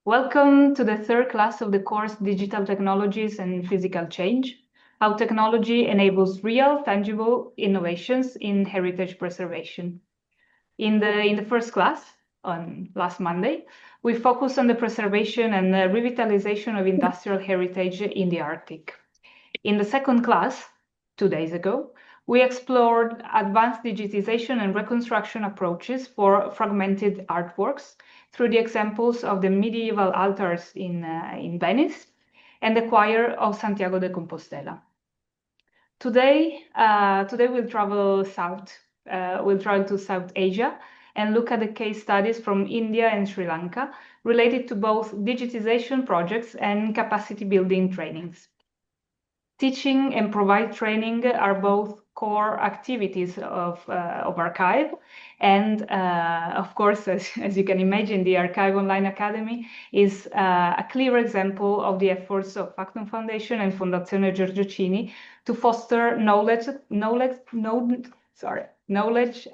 Welcome to the third class of the course Digital Technologies and Physical Change, how technology enables real, tangible innovations in heritage preservation. In the first class, on last Monday, we focused on the preservation and revitalization of industrial heritage in the Arctic. In the second class, 2 days ago, we explored advanced digitization and reconstruction approaches for fragmented artworks through the examples of the medieval altars in Venice and the choir of Santiago de Compostela. Today we'll travel south. We'll travel to South Asia and look at the case studies from India and Sri Lanka related to both digitization projects and capacity building trainings. Teaching and provide training are both core activities of Archive, and of course, as you can imagine, the Archive Online Academy is a clear example of the efforts of Factum Foundation and Fondazione Giorgio Cini to foster knowledge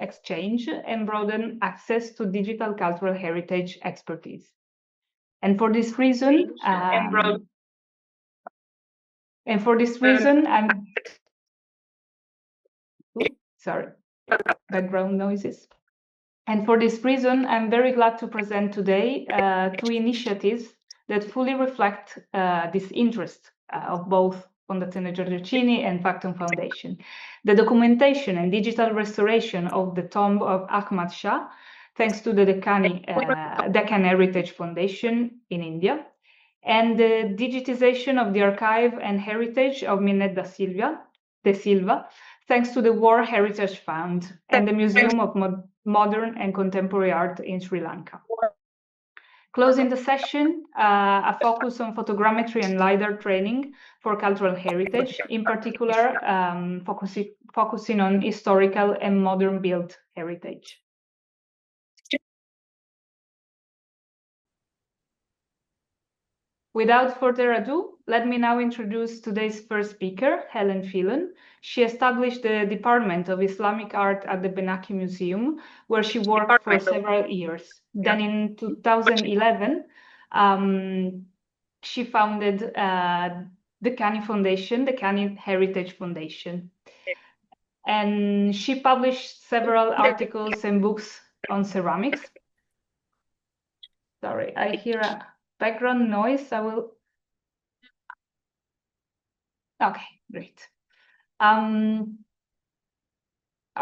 exchange and broaden access to digital cultural heritage expertise. And for this reason, background noises. And for this reason, I'm very glad to present today two initiatives that fully reflect this interest of both Fondazione Giorgio Cini and Factum Foundation. The documentation and digital restoration of the tomb of Ahmad Shah, thanks to the Deccan Heritage Foundation in India, and the digitization of the archive and heritage of Minnette Da Silva, thanks to the War Heritage Fund and the Museum of Modern and Contemporary Art in Sri Lanka. Closing the session, a focus on photogrammetry and LiDAR training for cultural heritage, in particular focusing on historical and modern built heritage. Without further ado, let me now introduce today's first speaker, Helen Philon. She established the Department of Islamic Art at the Benaki Museum, where she worked for several years. Then in 2011, she founded the Cani Foundation, the Cani Heritage Foundation. And she published several articles and books on ceramics. Sorry, I hear a background noise. Okay, great. I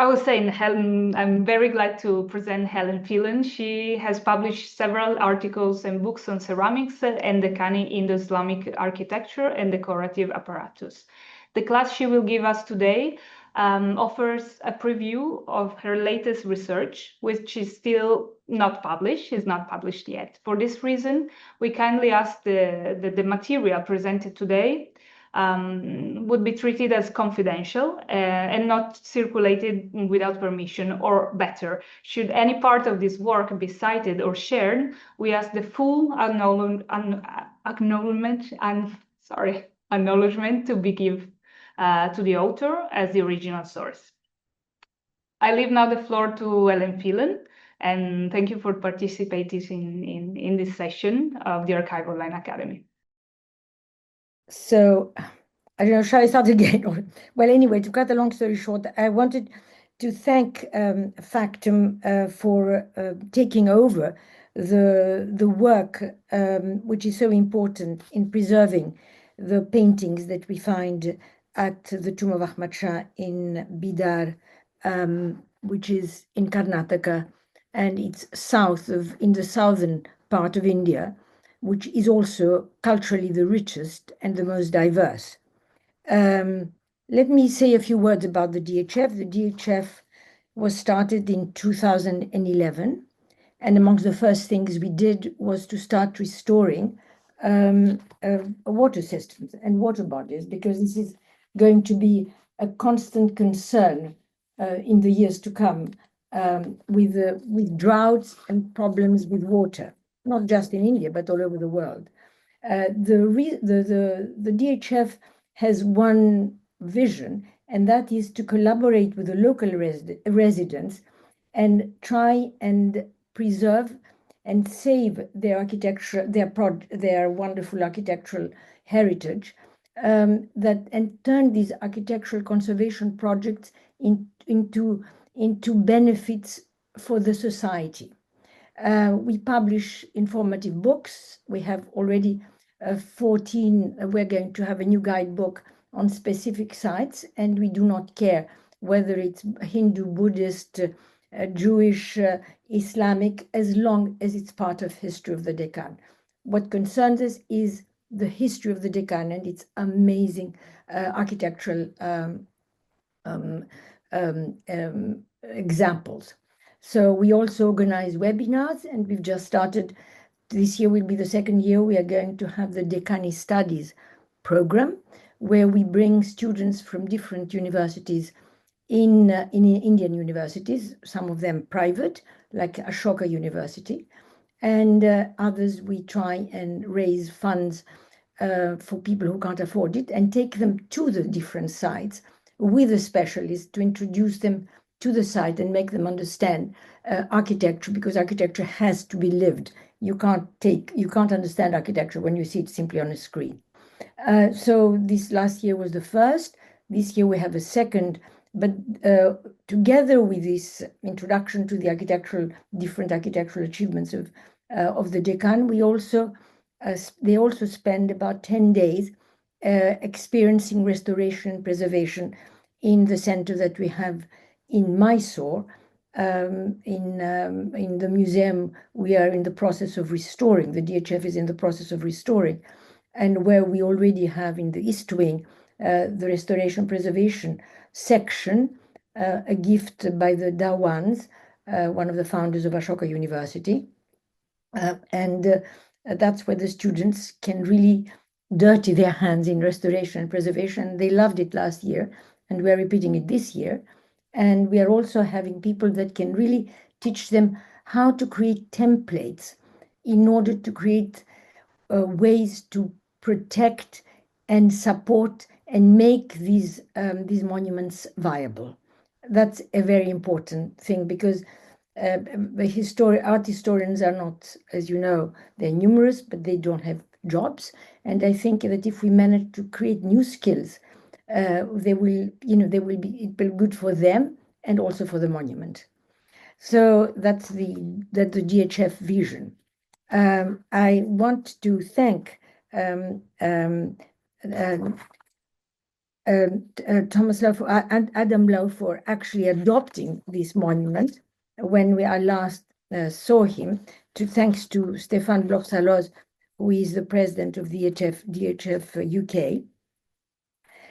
was saying, Helen, I'm very glad to present Helen Philon. She has published several articles and books on ceramics and the Cani Indo-Islamic architecture and decorative apparatus. The class she will give us today offers a preview of her latest research, which is still not published, is not published yet. For this reason, we kindly ask the material presented today would be treated as confidential and not circulated without permission, or better, should any part of this work be cited or shared, we ask the full acknowledgement to be given to the author as the original source. I leave now the floor to Helen Philon, and thank you for participating in this session of the Archive Online Academy. So, I don't know, shall I start again? Well, anyway, to cut a long story short, I wanted to thank Factum for taking over the work, which is so important in preserving the paintings that we find at the tomb of Ahmad Shah in Bidar, which is in Karnataka, and it's in the southern part of India, which is also culturally the richest and the most diverse. Let me say a few words about the DHF. The DHF was started in 2011, and amongst the first things we did was to start restoring water systems and water bodies, because this is going to be a constant concern in the years to come with droughts and problems with water, not just in India, but all over the world. The DHF has one vision, and that is to collaborate with the local residents and try and preserve and save their architecture, their wonderful architectural heritage, and turn these architectural conservation projects into benefits for the society. We publish informative books. We have already 14. We're going to have a new guidebook on specific sites, and we do not care whether it's Hindu, Buddhist, Jewish, Islamic, as long as it's part of history of the Deccan. What concerns us is the history of the Deccan and its amazing architectural examples. So we also organize webinars, and we've just started. This year will be the second year we are going to have the Decani Studies program, where we bring students from different universities in Indian universities, some of them private, like Ashoka University, and others we try and raise funds for people who can't afford it and take them to the different sites with a specialist to introduce them to the site and make them understand architecture, because architecture has to be lived. You can't understand architecture when you see it simply on a screen. So this last year was the first. This year we have a second, but together with this introduction to the different architectural achievements of the Deccan, they also spend about 10 days experiencing restoration and preservation in the center that we have in Mysore. In the museum, we are in the process of restoring. The DHF is in the process of restoring, and where we already have in the East Wing the restoration preservation section, a gift by the Dhawans, one of the founders of Ashoka University, and that's where the students can really dirty their hands in restoration and preservation. They loved it last year, and we're repeating it this year. And we are also having people that can really teach them how to create templates in order to create ways to protect and support and make these monuments viable. That's a very important thing, because art historians are not, as you know, they're numerous, but they don't have jobs. And I think that if we manage to create new skills, it will be good for them and also for the monument. So that's the DHF vision. I want to thank Thomas Lowe and Adam Lowe for actually adopting this monument when we last saw him. Thanks to Stéphane Bloch-Saloz, who is the president of DHF UK.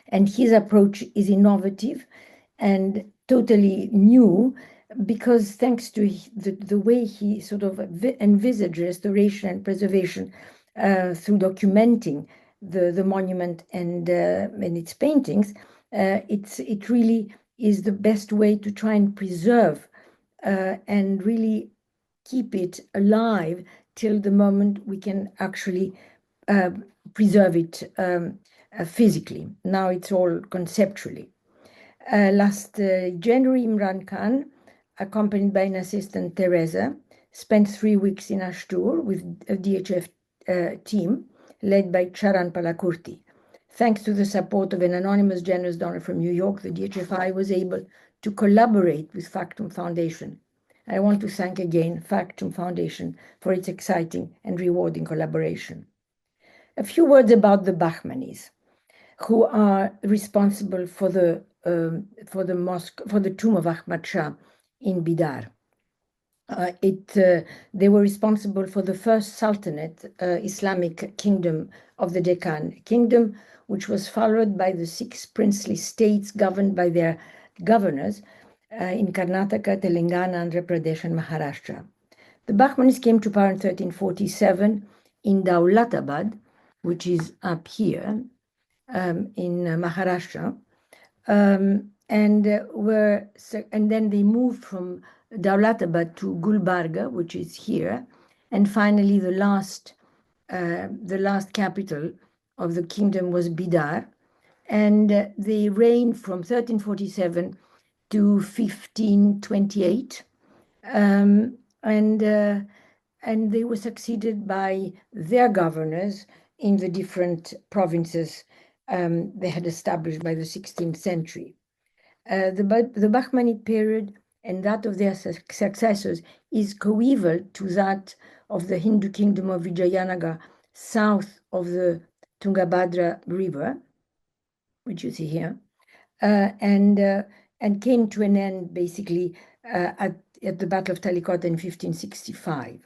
And his approach is innovative and totally new, because thanks to the way he sort of envisaged restoration and preservation through documenting the monument and its paintings, it really is the best way to try and preserve and really keep it alive till the moment we can actually preserve it physically. Now it's all conceptually. Last January, Imran Khan, accompanied by an assistant, Teresa, spent 3 weeks in Ashtur with a DHF team led by Charan Palakurti. Thanks to the support of an anonymous generous donor from New York, the DHFI was able to collaborate with Factum Foundation. I want to thank again Factum Foundation for its exciting and rewarding collaboration. A few words about the Bahmanis, who are responsible for the mosque, for the tomb of Ahmad Shah in Bidar. They were responsible for the first Sultanate, Islamic kingdom of the Deccan Kingdom, which was followed by the 6 princely states governed by their governors in Karnataka, Telangana, Andhra Pradesh, and Maharashtra. The Bahmanis came to power in 1347 in Daulatabad, which is up here in Maharashtra, and then they moved from Daulatabad to Gulbarga, which is here, and finally the last capital of the kingdom was Bidar, and they reigned from 1347 to 1528, and and they were succeeded by their governors in the different provinces they had established by the 16th century. The Bahmanid period and that of their successors is coeval to that of the Hindu kingdom of Vijayanagar south of the Tungabhadra River, which you see here, and came to an end basically at the Battle of Talikot in 1565.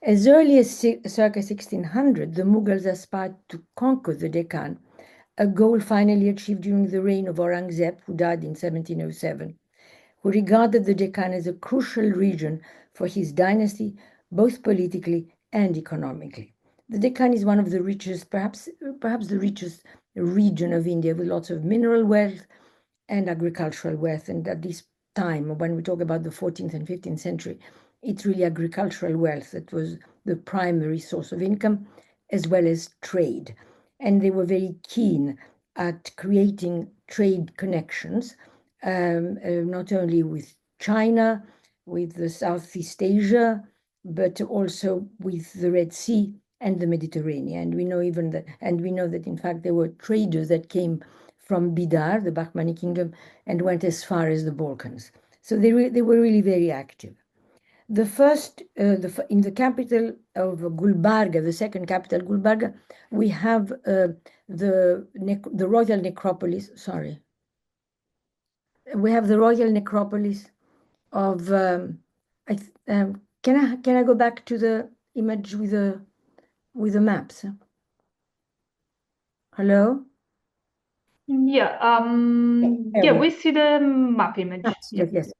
As early as circa 1600, the Mughals aspired to conquer the Deccan, a goal finally achieved during the reign of Aurangzeb, who died in 1707, who regarded the Deccan as a crucial region for his dynasty, both politically and economically. The Deccan is one of the richest, perhaps the richest region of India, with lots of mineral wealth and agricultural wealth. And at this time, when we talk about the 14th and 15th century, it's really agricultural wealth that was the primary source of income, as well as trade. And they were very keen at creating trade connections, not only with China, with the Southeast Asia, but also with the Red Sea and the Mediterranean. And we know that in fact there were traders that came from Bidar, the Bahmani kingdom, and went as far as the Balkans. So they were really very active. The first, in the capital of Gulbarga, the second capital, Gulbarga, we have the royal necropolis. Sorry, we have the royal necropolis of. Can I go back to the image with the maps? Hello. Yeah. We see the map image. Yes.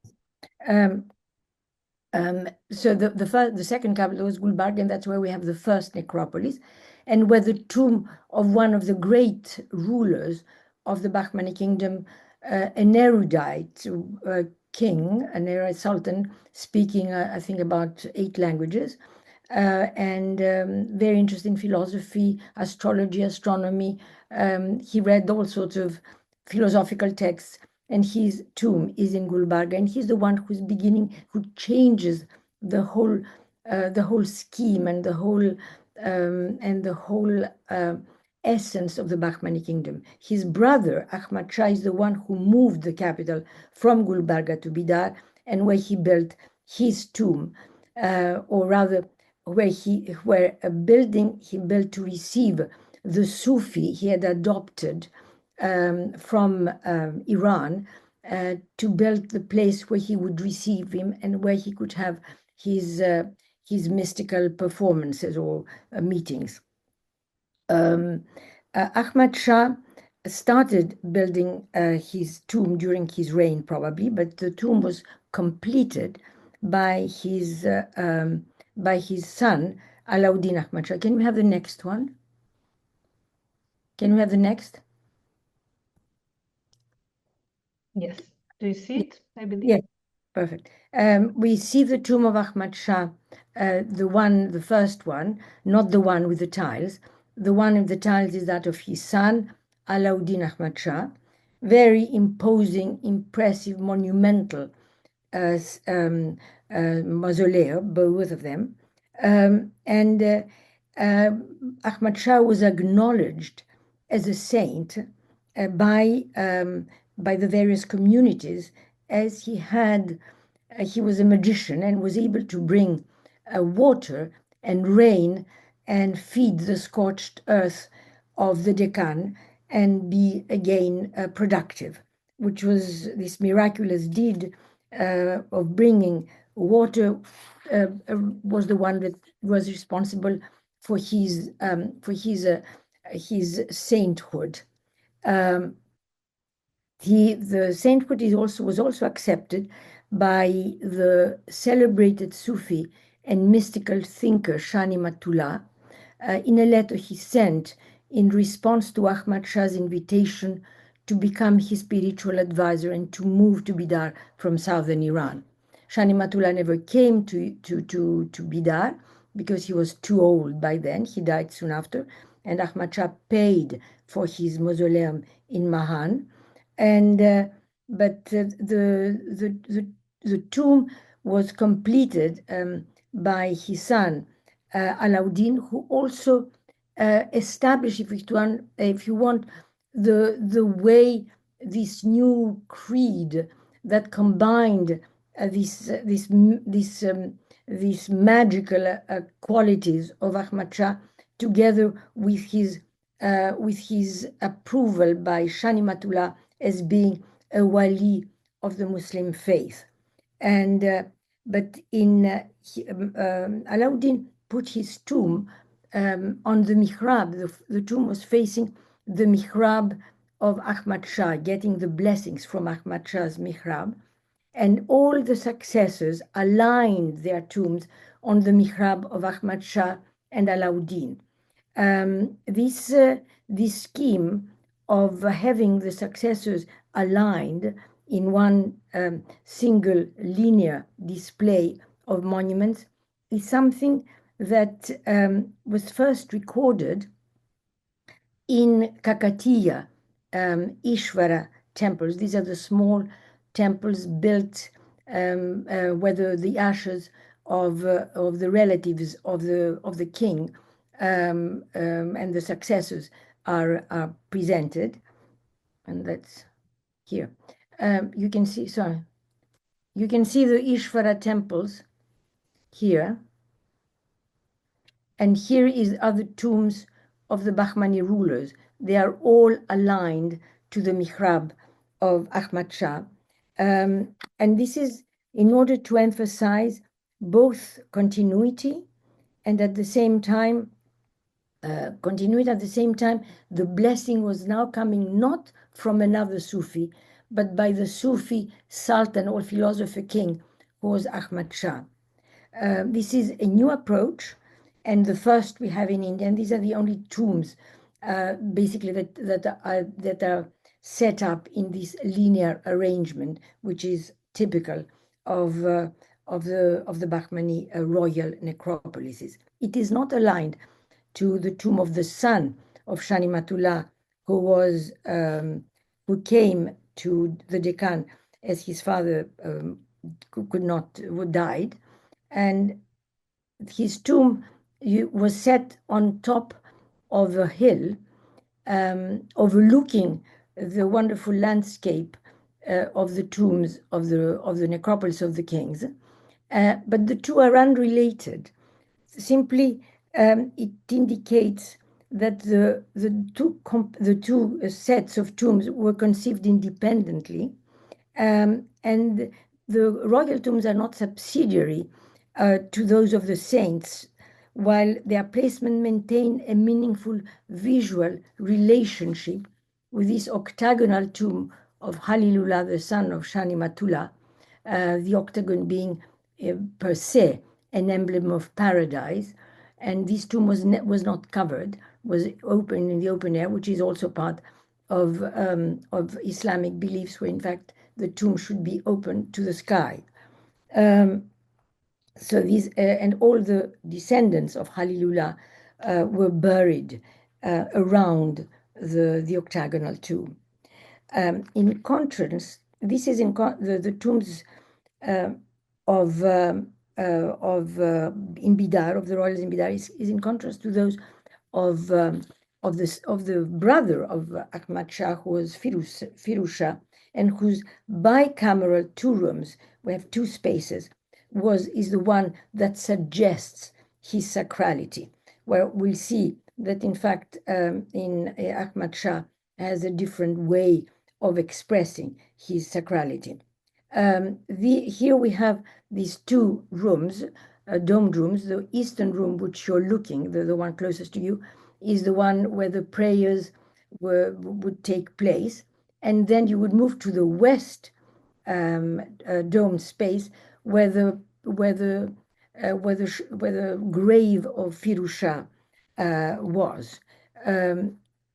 So the second capital was Gulbarga, and that's where we have the first necropolis, and where the tomb of one of the great rulers of the Bahmani kingdom, an erudite king, an erudite sultan, speaking, I think, about 8 languages, and very interested in philosophy, astrology, astronomy. He read all sorts of philosophical texts, and his tomb is in Gulbarga, and he's the one who changes the whole scheme and the whole essence of the Bahmani kingdom. His brother Ahmad Shah is the one who moved the capital from Gulbarga to Bidar, and where he built his tomb, or rather, where a building he built to receive the Sufi he had adopted from Iran, to build the place where he would receive him and where he could have his mystical performances or meetings. Ahmad Shah started building his tomb during his reign, probably, but the tomb was completed by his son Alauddin Ahmad Shah. Can we have the next one? Can we have the next? Yes. Do you see it? I believe. Yes, perfect. We see the tomb of Ahmad Shah, the first one, not the one with the tiles. The one with the tiles is that of his son, Alauddin Ahmad Shah. Very imposing, impressive, monumental mausoleum, both of them. Ahmad Shah was acknowledged as a saint by the various communities, as he was a magician and was able to bring water and rain and feed the scorched earth of the Deccan and be again productive, which was this miraculous deed of bringing water, was the one that was responsible for his sainthood. The sainthood was also accepted by the celebrated Sufi and mystical thinker Shah Ni'matullah in a letter he sent in response to Ahmad Shah's invitation to become his spiritual advisor and to move to Bidar from southern Iran. Shah Ni'matullah never came to Bidar because he was too old by then. He died soon after, and Ahmad Shah paid for his mausoleum in Mahan. But the tomb was completed by his son Alauddin, who also established, if you want, the way this new creed that combined these magical qualities of Ahmad Shah together with his approval by Shah Ni'matullah as being a wali of the Muslim faith. And but Alauddin put his tomb on the mihrab. The tomb was facing the mihrab of Ahmad Shah, getting the blessings from Ahmad Shah's mihrab. And all the successors aligned their tombs on the mihrab of Ahmad Shah and Alauddin. This scheme of having the successors aligned in one single linear display of monuments is something that was first recorded in Kakatiya Ishvara temples. These are the small temples built where the ashes of the relatives of the king and the successors are presented, and that's here. You can see, you can see the Ishvara temples here, and here are the tombs of the Bahmani rulers. They are all aligned to the mihrab of Ahmad Shah. And this is in order to emphasize both continuity and at the same time, the blessing was now coming not from another Sufi, but by the Sufi Sultan or philosopher king, who was Ahmad Shah. This is a new approach, and the first we have in India, and these are the only tombs basically that are set up in this linear arrangement, which is typical of the Bahmani royal necropolises. It is not aligned to the tomb of the son of Shah Ni'matullah, who came to the Deccan as his father died, and his tomb was set on top of a hill overlooking the wonderful landscape of the tombs of the necropolis of the kings. But the two are unrelated. Simply, it indicates that the two sets of tombs were conceived independently, and the royal tombs are not subsidiary to those of the saints, while their placement maintain a meaningful visual relationship with this octagonal tomb of Halilullah, the son of Shah Ni'matullah, the octagon being per se an emblem of paradise, and this tomb was not covered, was open in the open air, which is also part of Islamic beliefs, where in fact the tomb should be open to the sky. So these and all the descendants of Halilullah were buried around the octagonal tomb. In contrast, this is the tombs of in Bidar, of the royals in Bidar, is in contrast to those of the brother of Ahmad Shah, who was Firuz Shah, and whose bicameral two rooms, we have two spaces, is the one that suggests his sacrality, where we'll see that in fact in Ahmad Shah has a different way of expressing his sacrality. Here we have these two rooms, domed rooms. The eastern room, which you're looking, the one closest to you, is the one where the prayers would take place, and then you would move to the west domed space where the grave of Firuz Shah was.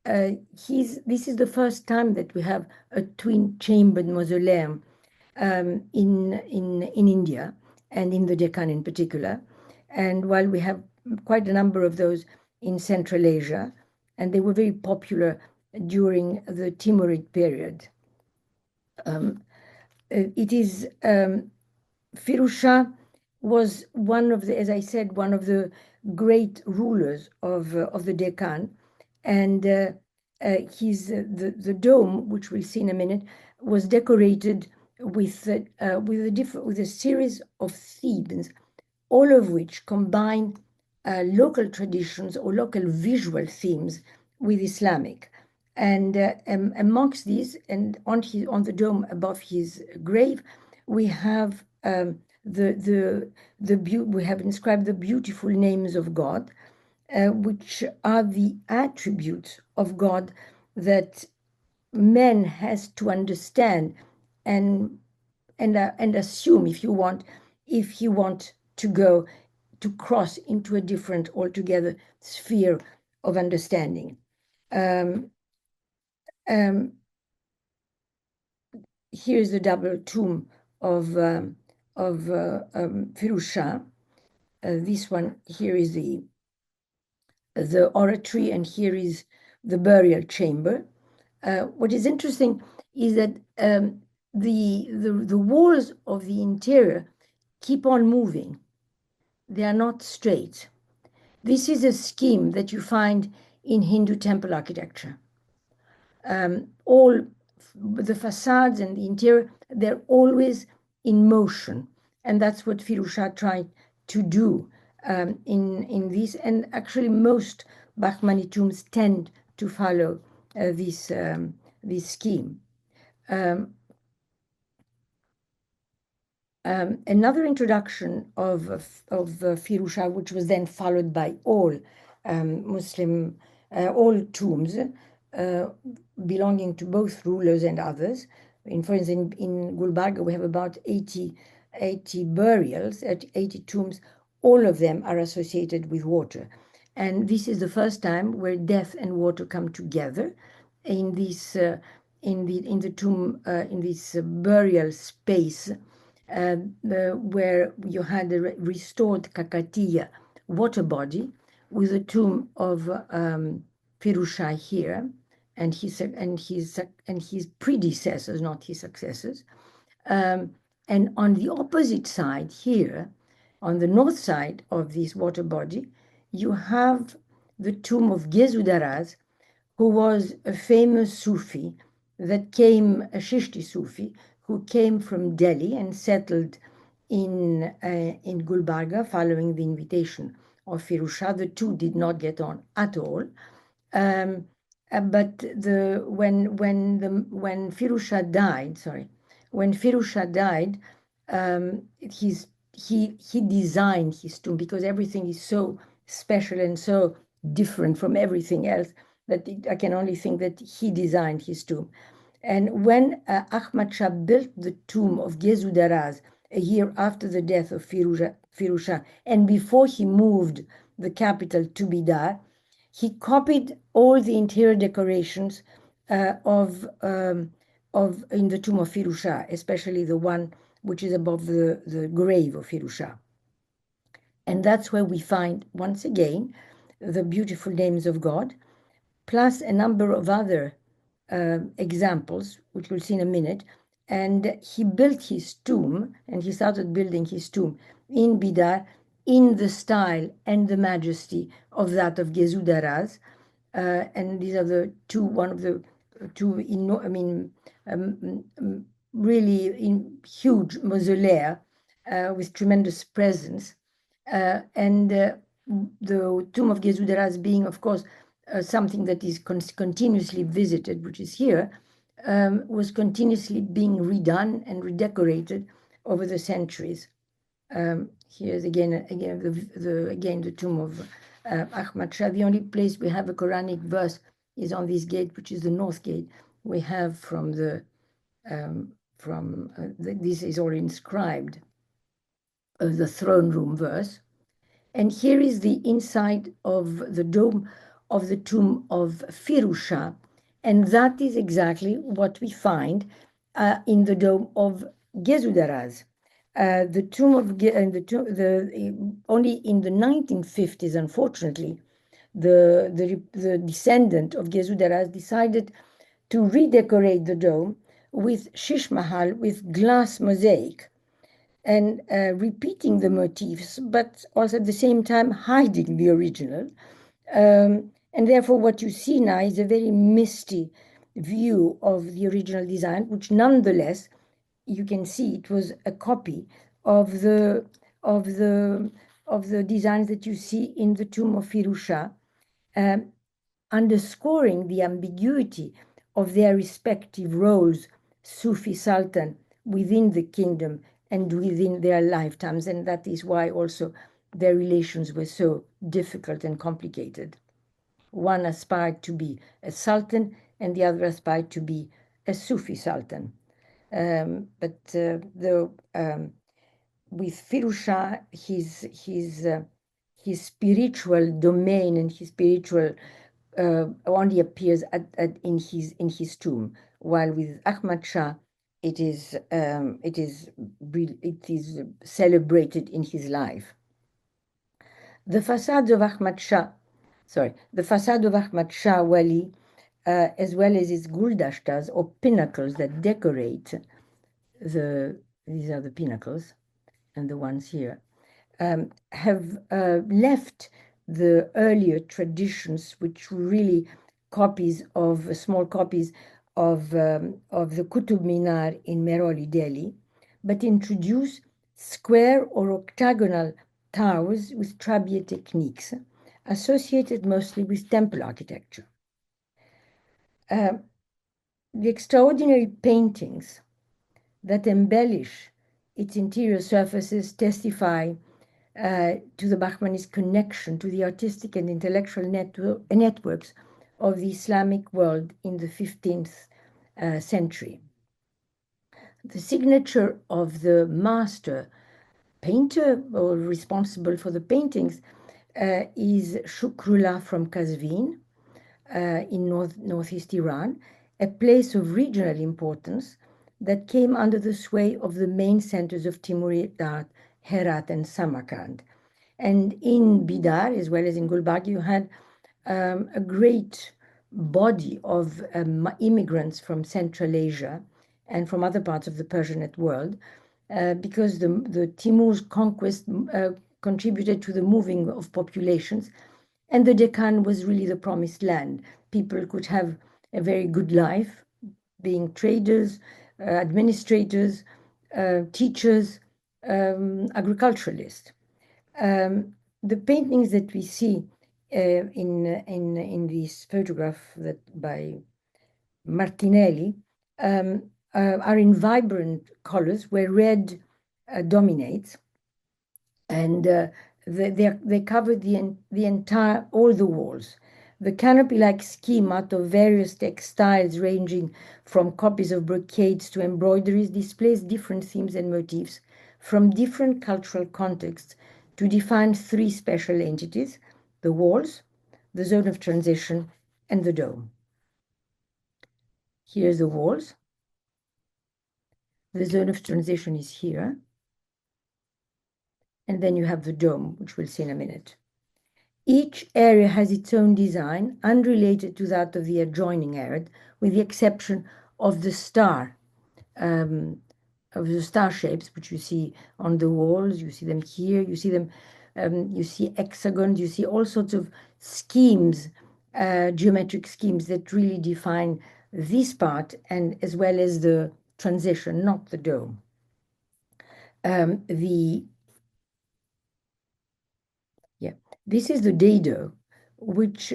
This is the first time that we have a twin-chambered mausoleum in India and in the Deccan in particular. And while we have quite a number of those in Central Asia, and they were very popular during the Timurid period. It is Firuz Shah was one of the, as I said, one of the great rulers of the Deccan, and the dome, which we'll see in a minute, was decorated with a series of themes, all of which combine local traditions or local visual themes with Islamic. And amongst these, and on the dome above his grave, we have we have inscribed the beautiful names of God, which are the attributes of God that man has to understand and assume, if you want, if he want to cross into a different altogether sphere of understanding. Here's the double tomb of Firuz Shah. This one here is the oratory, and here is the burial chamber. What is interesting is that the walls of the interior keep on moving. They are not straight. This is a scheme that you find in Hindu temple architecture. All the facades and the interior, they're always in motion. And that's what Firuz Shah tried to do in this. And actually, most Bahmani tombs tend to follow this scheme. Another introduction of Firuz Shah, which was then followed by all Muslim, all tombs belonging to both rulers and others. For instance, in Gulbarga, we have about 80 burials, 80 tombs. All of them are associated with water. And this is the first time where death and water come together in this in the tomb, in this burial space, where you had a restored Kakatiya water body with the tomb of Firuz Shah here, and his predecessors, not his successors. And on the opposite side here, on the north side of this water body, you have the tomb of Gezudaraz, who was a famous Sufi that came, a Shishti Sufi, who came from Delhi and settled in Gulbarga following the invitation of Firuz Shah. The two did not get on at all. But when Firuz Shah died, he designed his tomb, because everything is so special and so different from everything else that I can only think that he designed his tomb. And when Ahmad Shah built the tomb of Gezudaraz a year after the death of Firuz Shah, and before he moved the capital to Bidar, he copied all the interior decorations in the tomb of Firuz Shah, especially the one which is above the grave of Firuz Shah. And that's where we find, once again, the beautiful names of God, plus a number of other examples, which we'll see in a minute. And he built his tomb, and he started building his tomb in Bidar in the style and the majesty of that of Gezudaraz. And these are the two, one of the two, really huge mausolea with tremendous presence. And the tomb of Gezudaraz being, of course, something that is continuously visited, which is here, was continuously being redone and redecorated over the centuries. Here's again the tomb of Ahmad Shah. The only place we have a Quranic verse is on this gate, which is the north gate. We have from this is all inscribed, the throne room verse. And here is the inside of the dome of the tomb of Firuz Shah, and that is exactly what we find in the dome of Gezudaraz. The tomb of only in the 1950s, unfortunately, the descendant of Gezudaraz decided to redecorate the dome with shish mahal, with glass mosaic. and repeating the motifs, but also at the same time hiding the original. And therefore, what you see now is a very misty view of the original design, which nonetheless, you can see it was a copy of the designs that you see in the tomb of Firuzha, underscoring the ambiguity of their respective roles, Sufi Sultan within the kingdom and within their lifetimes. And that is why also their relations were so difficult and complicated. One aspired to be a sultan and the other aspired to be a Sufi sultan. But with Firuzha, his spiritual domain and his spiritual only appears in his tomb, while with Ahmad Shah, it is celebrated in his life. The facade of Ahmad Shah Wali, as well as its guldashtas or pinnacles that decorate these are the pinnacles and the ones here, have left the earlier traditions, which were really small copies of the Qutub Minar in Mehrauli, Delhi, but introduce square or octagonal towers with trabear techniques associated mostly with temple architecture. The extraordinary paintings that embellish its interior surfaces testify to the Bahmani's connection to the artistic and intellectual networks of the Islamic world in the 15th century. The signature of the master painter or responsible for the paintings is Shukrullah from Qazvin in northeast Iran, a place of regional importance that came under the sway of the main centers of Timurid art, Herat and Samarkand. And in Bidar, as well as in Gulbag, you had a great body of immigrants from Central Asia and from other parts of the Persianate world, because the Timur's conquest contributed to the moving of populations, and the Deccan was really the promised land. People could have a very good life, being traders, administrators, teachers, agriculturalists. The paintings that we see in this photograph by Martinelli are in vibrant colors where red dominates, and they cover all the walls. The canopy-like schema of various textiles ranging from copies of brocades to embroideries displays different themes and motifs from different cultural contexts to define three special entities: the walls, the zone of transition, and the dome. Here's the walls. The zone of transition is here. And then you have the dome, which we'll see in a minute. Each area has its own design, unrelated to that of the adjoining area, with the exception of the star shapes, which you see on the walls. You see them here. You see them. You see hexagons. You see all sorts of schemes, geometric schemes that really define this part, and as well as the transition, not the dome. This is the dado, which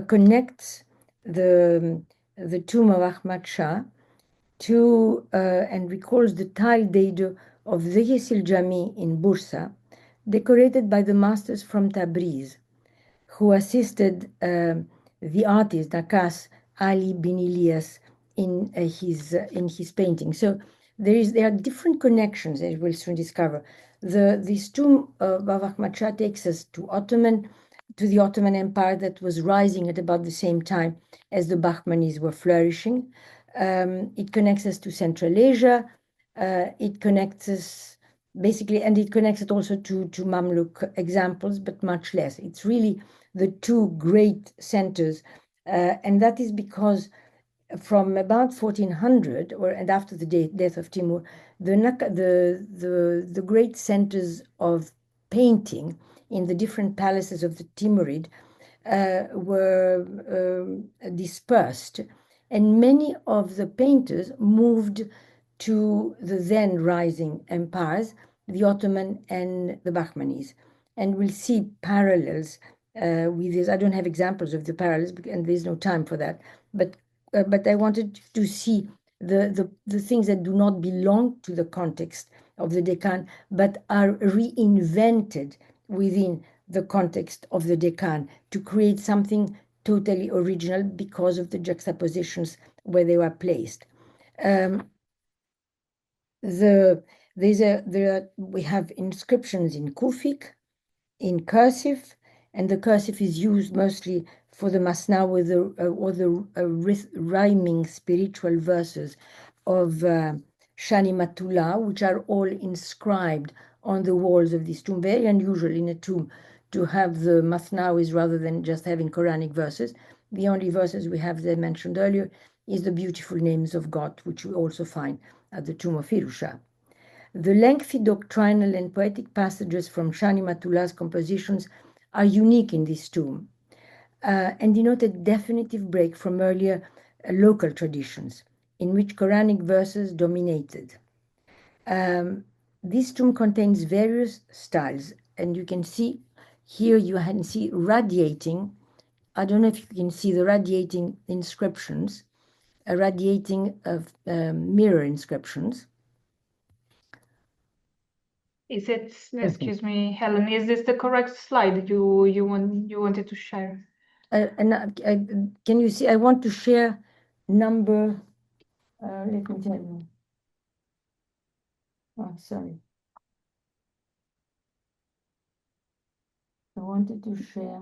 connects the tomb of Ahmad Shah to and recalls the tiled dado of the Yesil Jami in Bursa, decorated by the masters from Tabriz, who assisted the artist Nakas Ali bin Ilyas in his painting. So there are different connections, as we'll soon discover. This tomb of Ahmad Shah takes us to the Ottoman Empire that was rising at about the same time as the Bahmanis were flourishing. It connects us to Central Asia. It connects us basically, and it connects it also to Mamluk examples, but much less. It's really the two great centers, and that is because from about 1400, and after the death of Timur, the great centers of painting in the different palaces of the Timurid were dispersed, and many of the painters moved to the then rising empires, the Ottoman and the Bahmanis. And we'll see parallels with this. I don't have examples of the parallels, and there's no time for that. But I wanted to see the things that do not belong to the context of the Deccan, but are reinvented within the context of the Deccan to create something totally original because of the juxtapositions where they were placed. We have inscriptions in Kufic, in cursive, and the cursive is used mostly for the masna or the rhyming spiritual verses of Shani Matullah, which are all inscribed on the walls of this tomb. Very unusual in a tomb to have the masnawis rather than just having Quranic verses. The only verses we have there mentioned earlier is the beautiful names of God, which we also find at the tomb of Firuzshah. The lengthy doctrinal and poetic passages from Shani Matullah's compositions are unique in this tomb and denote a definitive break from earlier local traditions in which Quranic verses dominated. This tomb contains various styles, and you can see here, you can see radiating. I don't know if you can see the radiating inscriptions, radiating of mirror inscriptions. Is it, excuse me, Helen, is this the correct slide you wanted to share? Can you see? I want to share number. Let me tell you. Oh, sorry. I wanted to share.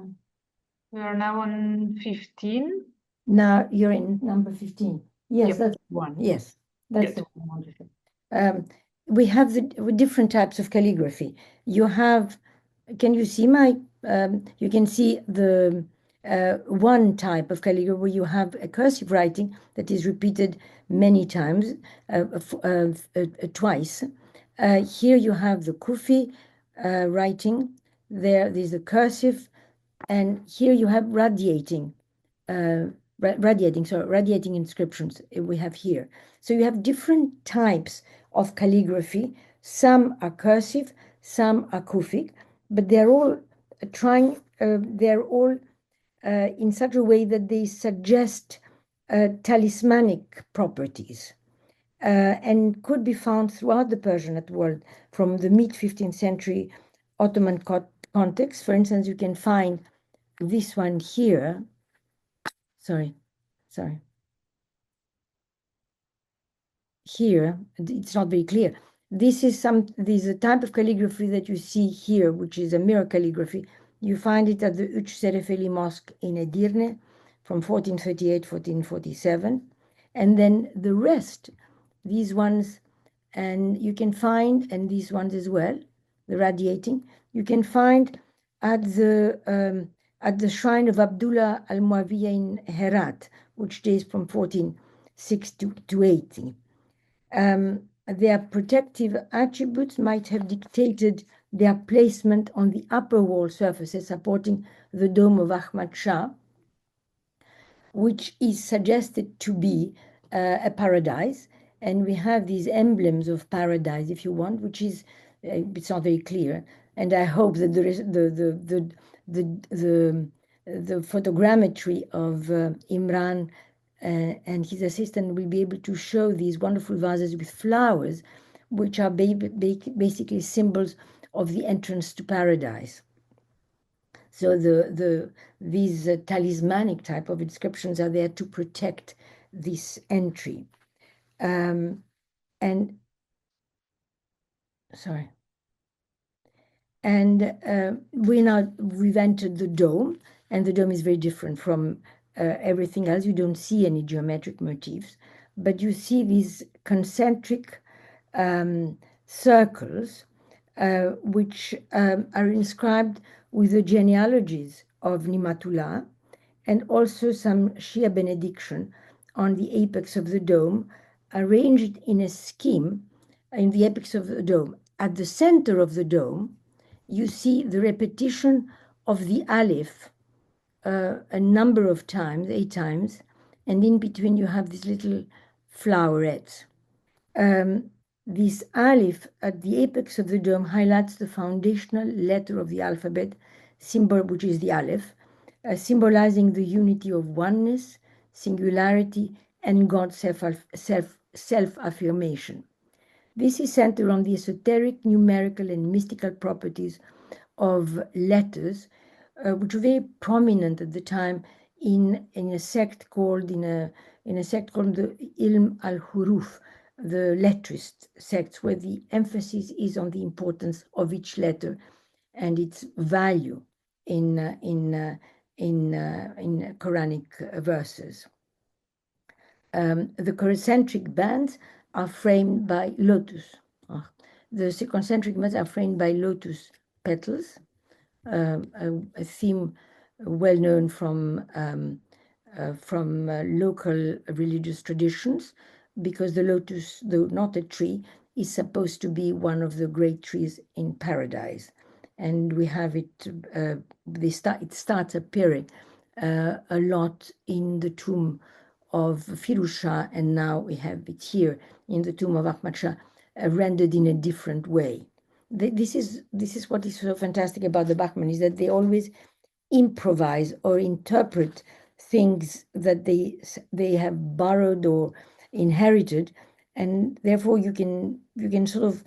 We are now on 15. Now you're in number 15. Yes, Yep. that's the one. Yes, that's Good. the one I want to share. We have the different types of calligraphy. You have, can you see my, you can see the one type of calligraphy where you have a cursive writing that is repeated many times, twice. Here you have the Kufi writing. There's the cursive, and here you have radiating inscriptions we have here. So you have different types of calligraphy. Some are cursive, some are Kufic, but they're all in such a way that they suggest talismanic properties and could be found throughout the Persianate world from the mid-15th century Ottoman context. For instance, you can find this one here. Sorry. Here, it's not very clear. This is a type of calligraphy that you see here, which is a mirror calligraphy. You find it at the Üç Serefeli Mosque in Edirne from 1438, 1447. And then the rest, these ones, and you can find, and these ones as well, the radiating, you can find at the shrine of Abdullah al-Muawiyah in Herat, which dates from 1460 to 80. Their protective attributes might have dictated their placement on the upper wall surfaces supporting the dome of Ahmad Shah, which is suggested to be a paradise. And we have these emblems of paradise, if you want, which is, it's not very clear. And I hope that the photogrammetry of Imran and his assistant will be able to show these wonderful vases with flowers, which are basically symbols of the entrance to paradise. So these talismanic type of inscriptions are there to protect this entry. And we've entered the dome, and the dome is very different from everything else. You don't see any geometric motifs, but you see these concentric circles which are inscribed with the genealogies of Ni'matullah and also some Shia benediction on the apex of the dome, arranged in a scheme in the apex of the dome. At the center of the dome, you see the repetition of the Aleph a number of times, 8 times, and in between you have these little flowerets. This Aleph at the apex of the dome highlights the foundational letter of the alphabet, symbol which is the Aleph, symbolizing the unity of oneness, singularity, and God's self-affirmation. This is centered on the esoteric, numerical, and mystical properties of letters, which were very prominent at the time in a sect called the Ilm al-Huruf, the lettrist sects, where the emphasis is on the importance of each letter and its value in Quranic verses. The concentric bands are framed by lotus. The concentric bands are framed by lotus petals, a theme well known from local religious traditions, because the lotus, though not a tree, is supposed to be one of the great trees in paradise. And we have it, it starts appearing a lot in the tomb of Firuz Shah, and now we have it here in the tomb of Ahmad Shah, rendered in a different way. This is what is so fantastic about the Bahmanis, that they always improvise or interpret things that they have borrowed or inherited, and therefore you can sort of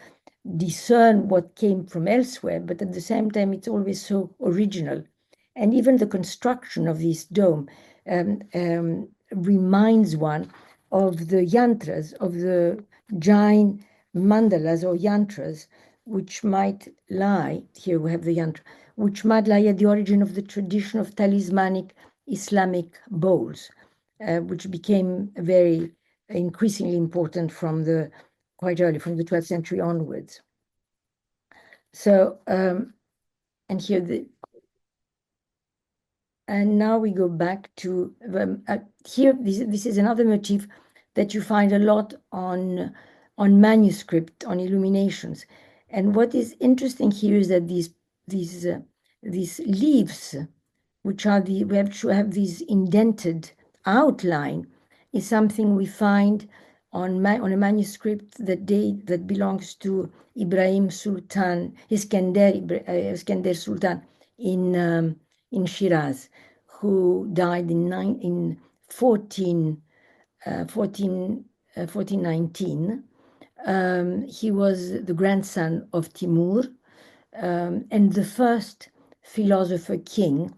discern what came from elsewhere, but at the same time it's always so original. And even the construction of this dome reminds one of the yantras, of the Jain mandalas or yantras, which might lie, here we have the yantra, which might lie at the origin of the tradition of talismanic Islamic bowls, which became very increasingly important from quite early, from the 12th century onwards. So, and here and now we go back to here. This is another motif that you find a lot on manuscript, on illuminations. And what is interesting here is that these leaves, which are we have to have this indented outline, is something we find on a manuscript that belongs to Ibrahim Sultan, Iskender Sultan in Shiraz, who died in 1419. He was the grandson of Timur, and the first philosopher king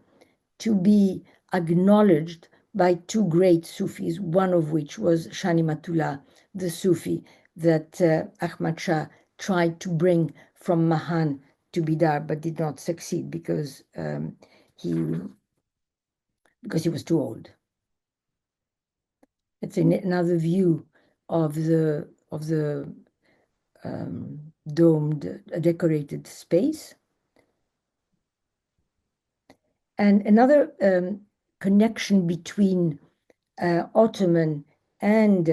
to be acknowledged by 2 great Sufis, one of which was Shah Ni'matullah, the Sufi that Ahmad Shah tried to bring from Mahan to Bidar, but did not succeed because he was too old. It's another view of the domed, decorated space. And another connection between Ottoman and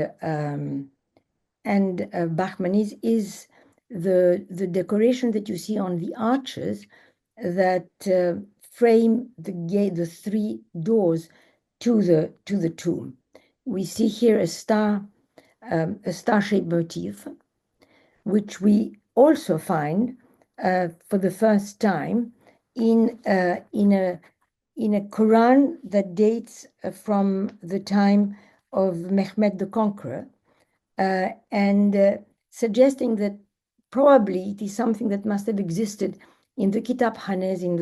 Bahmanis is the decoration that you see on the arches that frame the 3 doors to the tomb. We see here a star-shaped motif, which we also find for the first time in a Quran that dates from the time of Mehmed the Conqueror, and suggesting that probably it is something that must have existed in the Kitab Khanes, in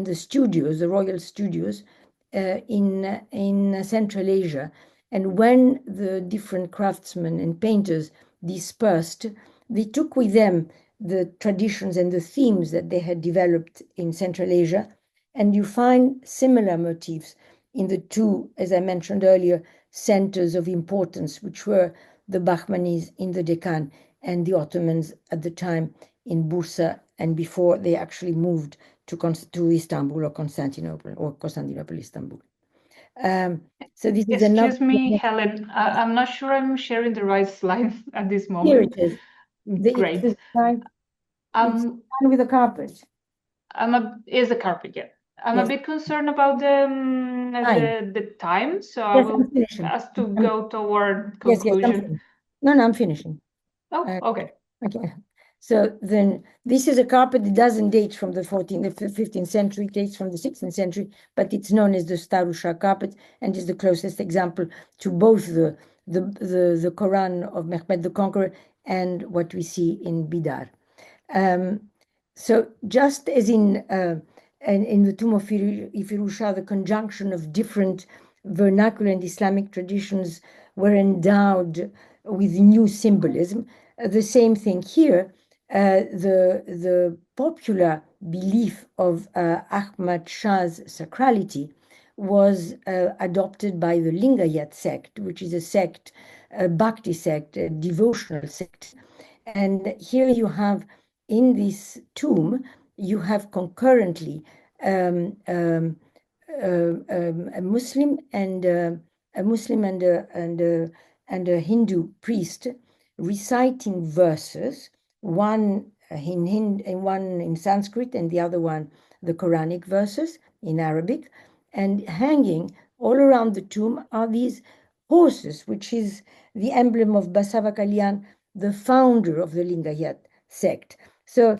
the studios, the royal studios in Central Asia. And when the different craftsmen and painters dispersed, they took with them the traditions and the themes that they had developed in Central Asia. And you find similar motifs in the 2, as I mentioned earlier, centers of importance, which were the Bahmanis in the Deccan and the Ottomans at the time in Bursa, and before they actually moved to Istanbul or Constantinople, Istanbul. So this is another. Excuse me, Helen. I'm not sure I'm sharing the right slide at this Here moment. it is. Great. It's fine with a carpet. Is a carpet, yeah. I'm a Yes. bit concerned about the time, so I Yes, will I'm finishing. ask to go toward Yes, I'm conclusion. finished. No, I'm finishing. Oh, okay. Okay. So then this is a carpet that doesn't date from the 14th, the 15th century, it dates from the 16th century, but it's known as the Starusha carpet and is the closest example to both the Quran of Mehmed the Conqueror and what we see in Bidar. So just as in the tomb of Firuzshah, the conjunction of different vernacular and Islamic traditions were endowed with new symbolism. The same thing here. The popular belief of Ahmad Shah's sacrality was adopted by the Lingayat sect, which is a sect, a Bhakti sect, a devotional sect. And here you have, in this tomb, you have concurrently a Muslim and a Hindu priest reciting verses, one in Sanskrit and the other one the Quranic verses in Arabic, and hanging all around the tomb are these horses, which is the emblem of Basava Kalyan, the founder of the Lingayat sect. So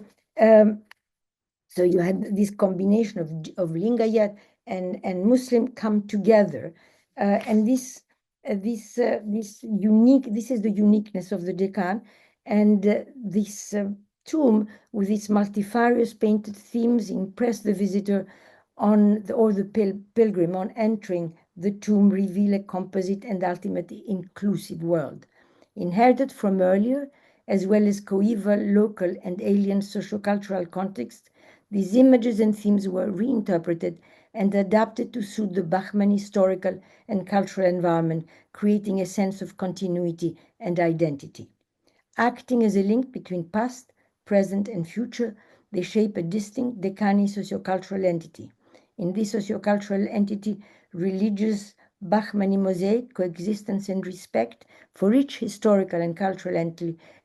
you had this combination of Lingayat and Muslim come together, and this is the uniqueness of the Deccan, and this tomb with its multifarious painted themes impress the visitor or the pilgrim on entering the tomb, reveal a composite and ultimately inclusive world, inherited from earlier as well as coeval, local and alien sociocultural contexts. These images and themes were reinterpreted and adapted to suit the Bachman historical and cultural environment, creating a sense of continuity and identity. Acting as a link between past, present, and future, they shape a distinct Deccani sociocultural entity. In this sociocultural entity, religious Bachmani mosaic, coexistence, and respect for each historical and cultural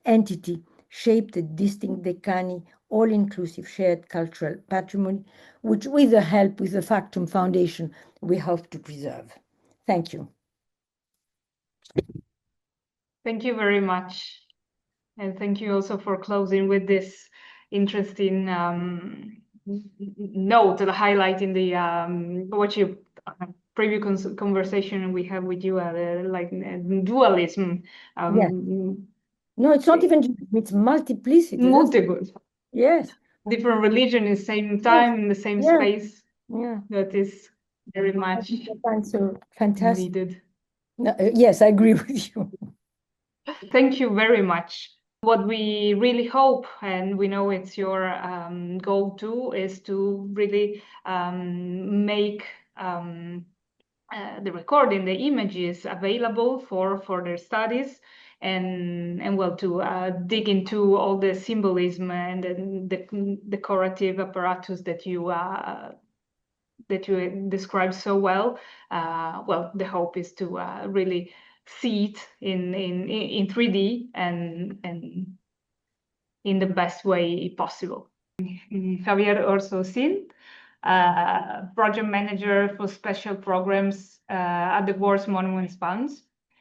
entity shaped a distinct Deccani, all-inclusive shared cultural patrimony, which with the help with the Factum Foundation, we hope to preserve. Thank you. Thank you very much. And thank you also for closing with this interesting note, highlighting the what you previous conversation we have with you, like dualism. Yes. No, it's not even, it's multiplicity. Multiple. Yes. Different religion in the same time, in the same space. Yeah. That is very much so fantastic. Needed. Yes, I agree with you. Thank you very much. What we really hope, and we know it's your goal too, is to really make the recording, the images available for further studies, and well, to dig into all the symbolism and the decorative apparatus that you described so well. Well, the hope is to really see it in 3D and in the best way possible. Javier Ausín, project manager for special programs at the World Monuments Fund.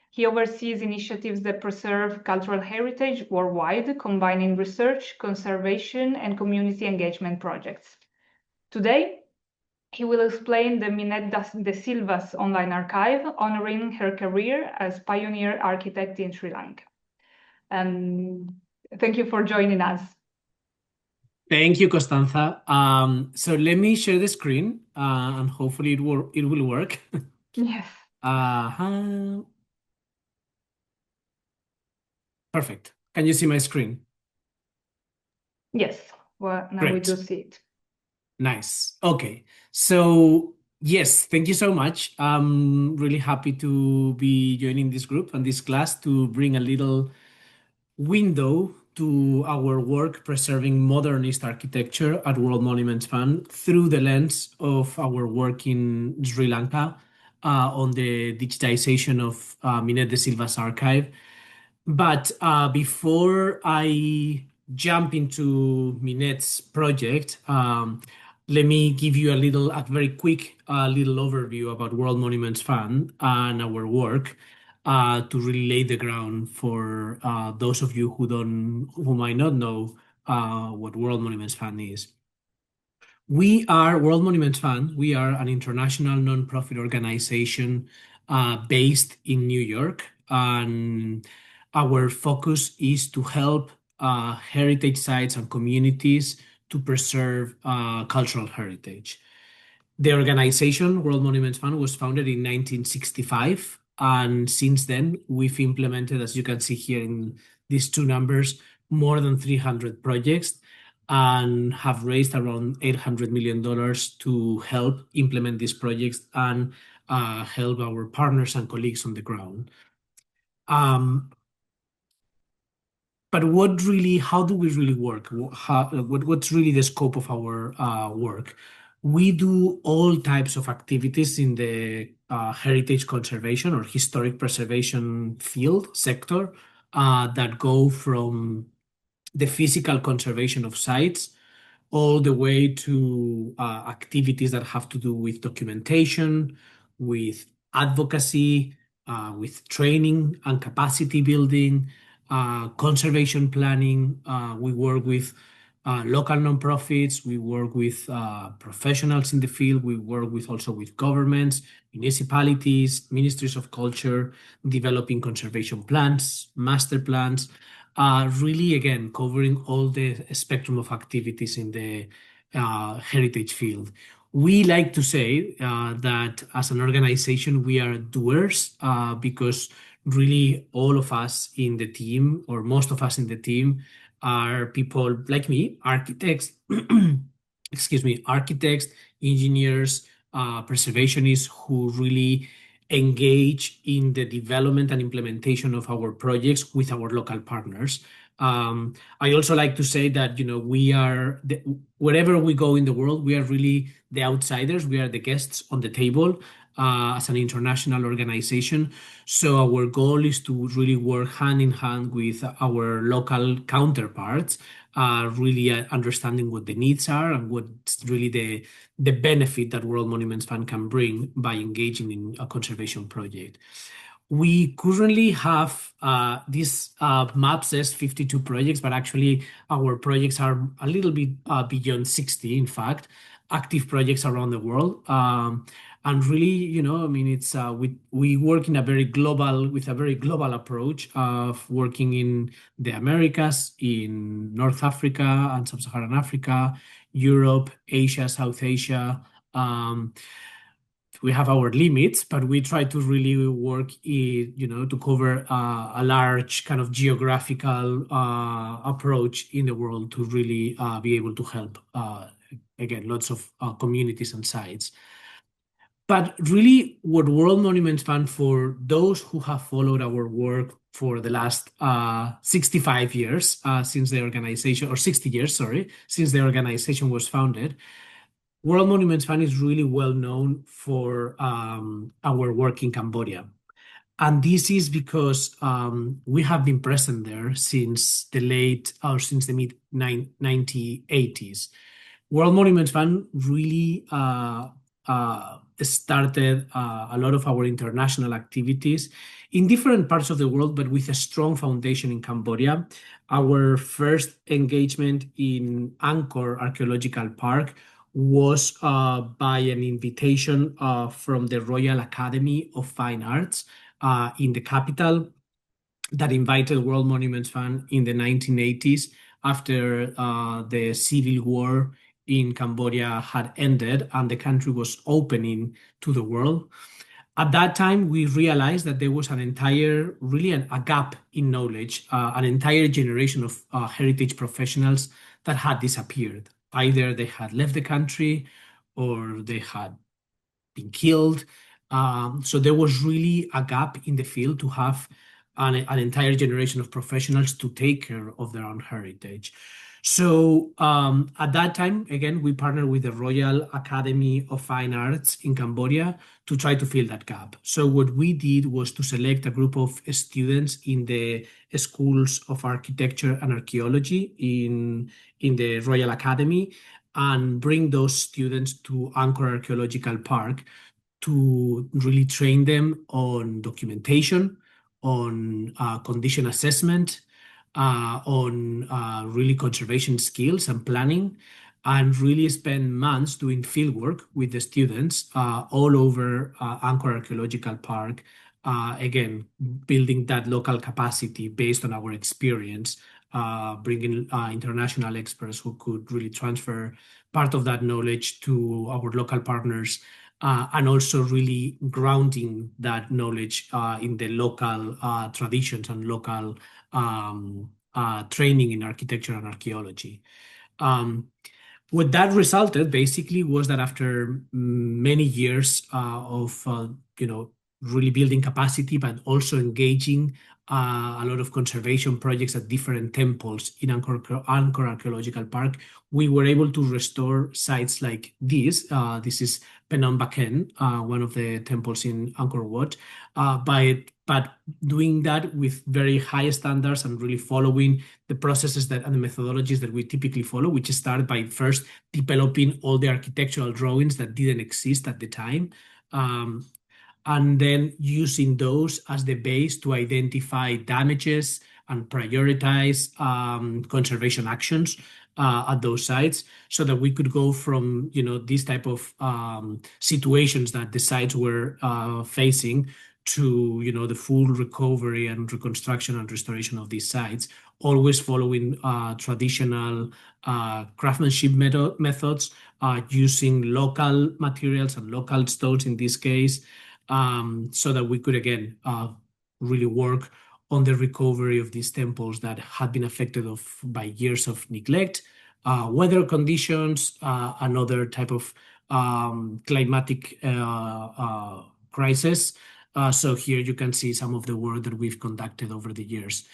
He oversees initiatives that preserve cultural heritage worldwide, combining research, conservation, and community engagement projects. Today, he will explain the Minnette Da Silva's online archive, honoring her career as pioneer architect in Sri Lanka. Thank you for joining us. Thank you, Costanza. So let me share the screen, and hopefully it will work. Yes. Perfect. Can you see my screen? Yes. Well, now Great. we do see it. Nice. Okay. So yes, thank you so much. I'm really happy to be joining this group and this class to bring a little window to our work preserving modernist architecture at World Monuments Fund through the lens of our work in Sri Lanka. on the digitization of Minnette Da Silva's archive. But before I jump into Minnette's project, let me give you a very quick little overview about World Monuments Fund and our work to really lay the ground for those of you who might not know what World Monuments Fund is. World Monuments Fund. We are an international nonprofit organization based in New York, and our focus is to help heritage sites and communities to preserve cultural heritage. The organization, World Monuments Fund, was founded in 1965, and since then we've implemented, as you can see here in these two numbers, more than 300 projects and have raised around $800 million to help implement these projects and help our partners and colleagues on the ground. But how do we really work? What's really the scope of our work? We do all types of activities in the heritage conservation or historic preservation field sector that go from the physical conservation of sites all the way to activities that have to do with documentation, with advocacy, with training and capacity building, conservation planning. We work with local nonprofits. We work with professionals in the field. We work also with governments, municipalities, ministries of culture, developing conservation plans, master plans, really, again, covering all the spectrum of activities in the heritage field. We like to say that as an organization, we are doers because really all of us in the team, or most of us in the team, are people like me, architects, architects, engineers, preservationists who really engage in the development and implementation of our projects with our local partners. I also like to say that wherever we go in the world, we are really the outsiders. We are the guests on the table as an international organization. So our goal is to really work hand in hand with our local counterparts, really understanding what the needs are and what's really the benefit that World Monuments Fund can bring by engaging in a conservation project. We currently have this map says 52 projects, but actually our projects are a little bit beyond 60, in fact, active projects around the world. And really, it's we work with a very global approach of working in the Americas, in North Africa and Sub-Saharan Africa, Europe, Asia, South Asia. We have our limits, but we try to really work to cover a large kind of geographical approach in the world to really be able to help, again, lots of communities and sites. But really, what World Monuments Fund, for those who have followed our work for the last 65 years since the organization, or 60 years, sorry, since the organization was founded, World Monuments Fund is really well known for our work in Cambodia. And this is because we have been present there since the mid-1980s. World Monuments Fund really started a lot of our international activities in different parts of the world, but with a strong foundation in Cambodia. Our first engagement in Angkor Archaeological Park was by an invitation from the Royal Academy of Fine Arts in the capital that invited World Monuments Fund in the 1980s after the civil war in Cambodia had ended and the country was opening to the world. At that time, we realized that there was a gap in knowledge, an entire generation of heritage professionals that had disappeared. Either they had left the country or they had been killed. So there was really a gap in the field to have an entire generation of professionals to take care of their own heritage. So at that time, again, we partnered with the Royal Academy of Fine Arts in Cambodia to try to fill that gap. So what we did was to select a group of students in the schools of architecture and archaeology in the Royal Academy and bring those students to Angkor Archaeological Park to really train them on documentation, on condition assessment, on really conservation skills and planning, and really spend months doing field work with the students all over Angkor Archaeological Park. Again, building that local capacity based on our experience, bringing international experts who could really transfer part of that knowledge to our local partners, and also really grounding that knowledge in the local traditions and local training in architecture and archaeology. What that resulted basically was that after many years of really building capacity, but also engaging a lot of conservation projects at different temples in Angkor Archaeological Park, we were able to restore sites like this. This is Phnom Baken, one of the temples in Angkor Wat, but doing that with very high standards and really following the processes and the methodologies that we typically follow, which started by first developing all the architectural drawings that didn't exist at the time, and then using those as the base to identify damages and prioritize conservation actions at those sites, so that we could go from these type of situations that the sites were facing to the full recovery and reconstruction and restoration of these sites, always following traditional craftsmanship methods, using local materials and local stones in this case, so that we could again really work on the recovery of these temples that had been affected by years of neglect, weather conditions, another type of climatic crisis. So here you can see some of the work that we've conducted over the years.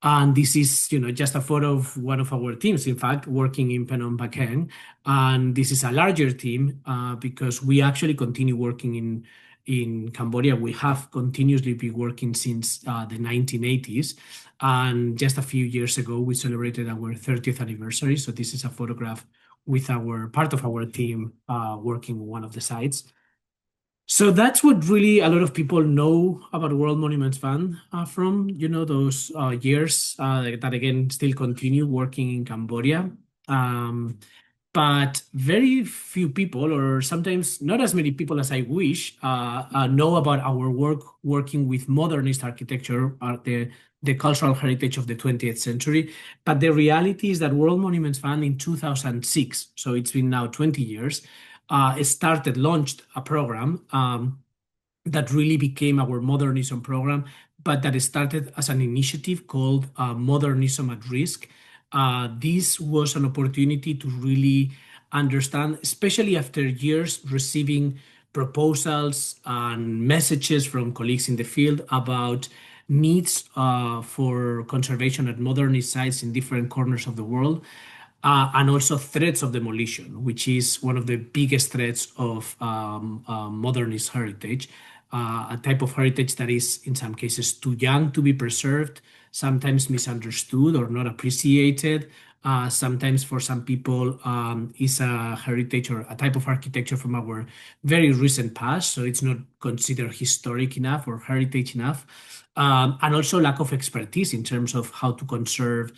And this is, just a photo of one of our teams, in fact, working in Phnom Baken. And this is a larger team because we actually continue working in Cambodia. We have continuously been working since the 1980s. And just a few years ago, we celebrated our 30th anniversary. So this is a photograph with part of our team working one of the sites. So that's what really a lot of people know about World Monuments Fund from, those years that again still continue working in Cambodia. But very few people, or sometimes not as many people as I wish, know about our work working with modernist architecture, the cultural heritage of the 20th century. But the reality is that World Monuments Fund in 2006, so it's been now 20 years, launched a program that really became our modernism program, but that started as an initiative called Modernism at Risk. This was an opportunity to really understand, especially after years receiving proposals and messages from colleagues in the field about needs for conservation at modernist sites in different corners of the world. And also threats of demolition, which is one of the biggest threats of modernist heritage, a type of heritage that is in some cases too young to be preserved, sometimes misunderstood or not appreciated. Sometimes for some people is a heritage or a type of architecture from our very recent past, so it's not considered historic enough or heritage enough. And also lack of expertise in terms of how to conserve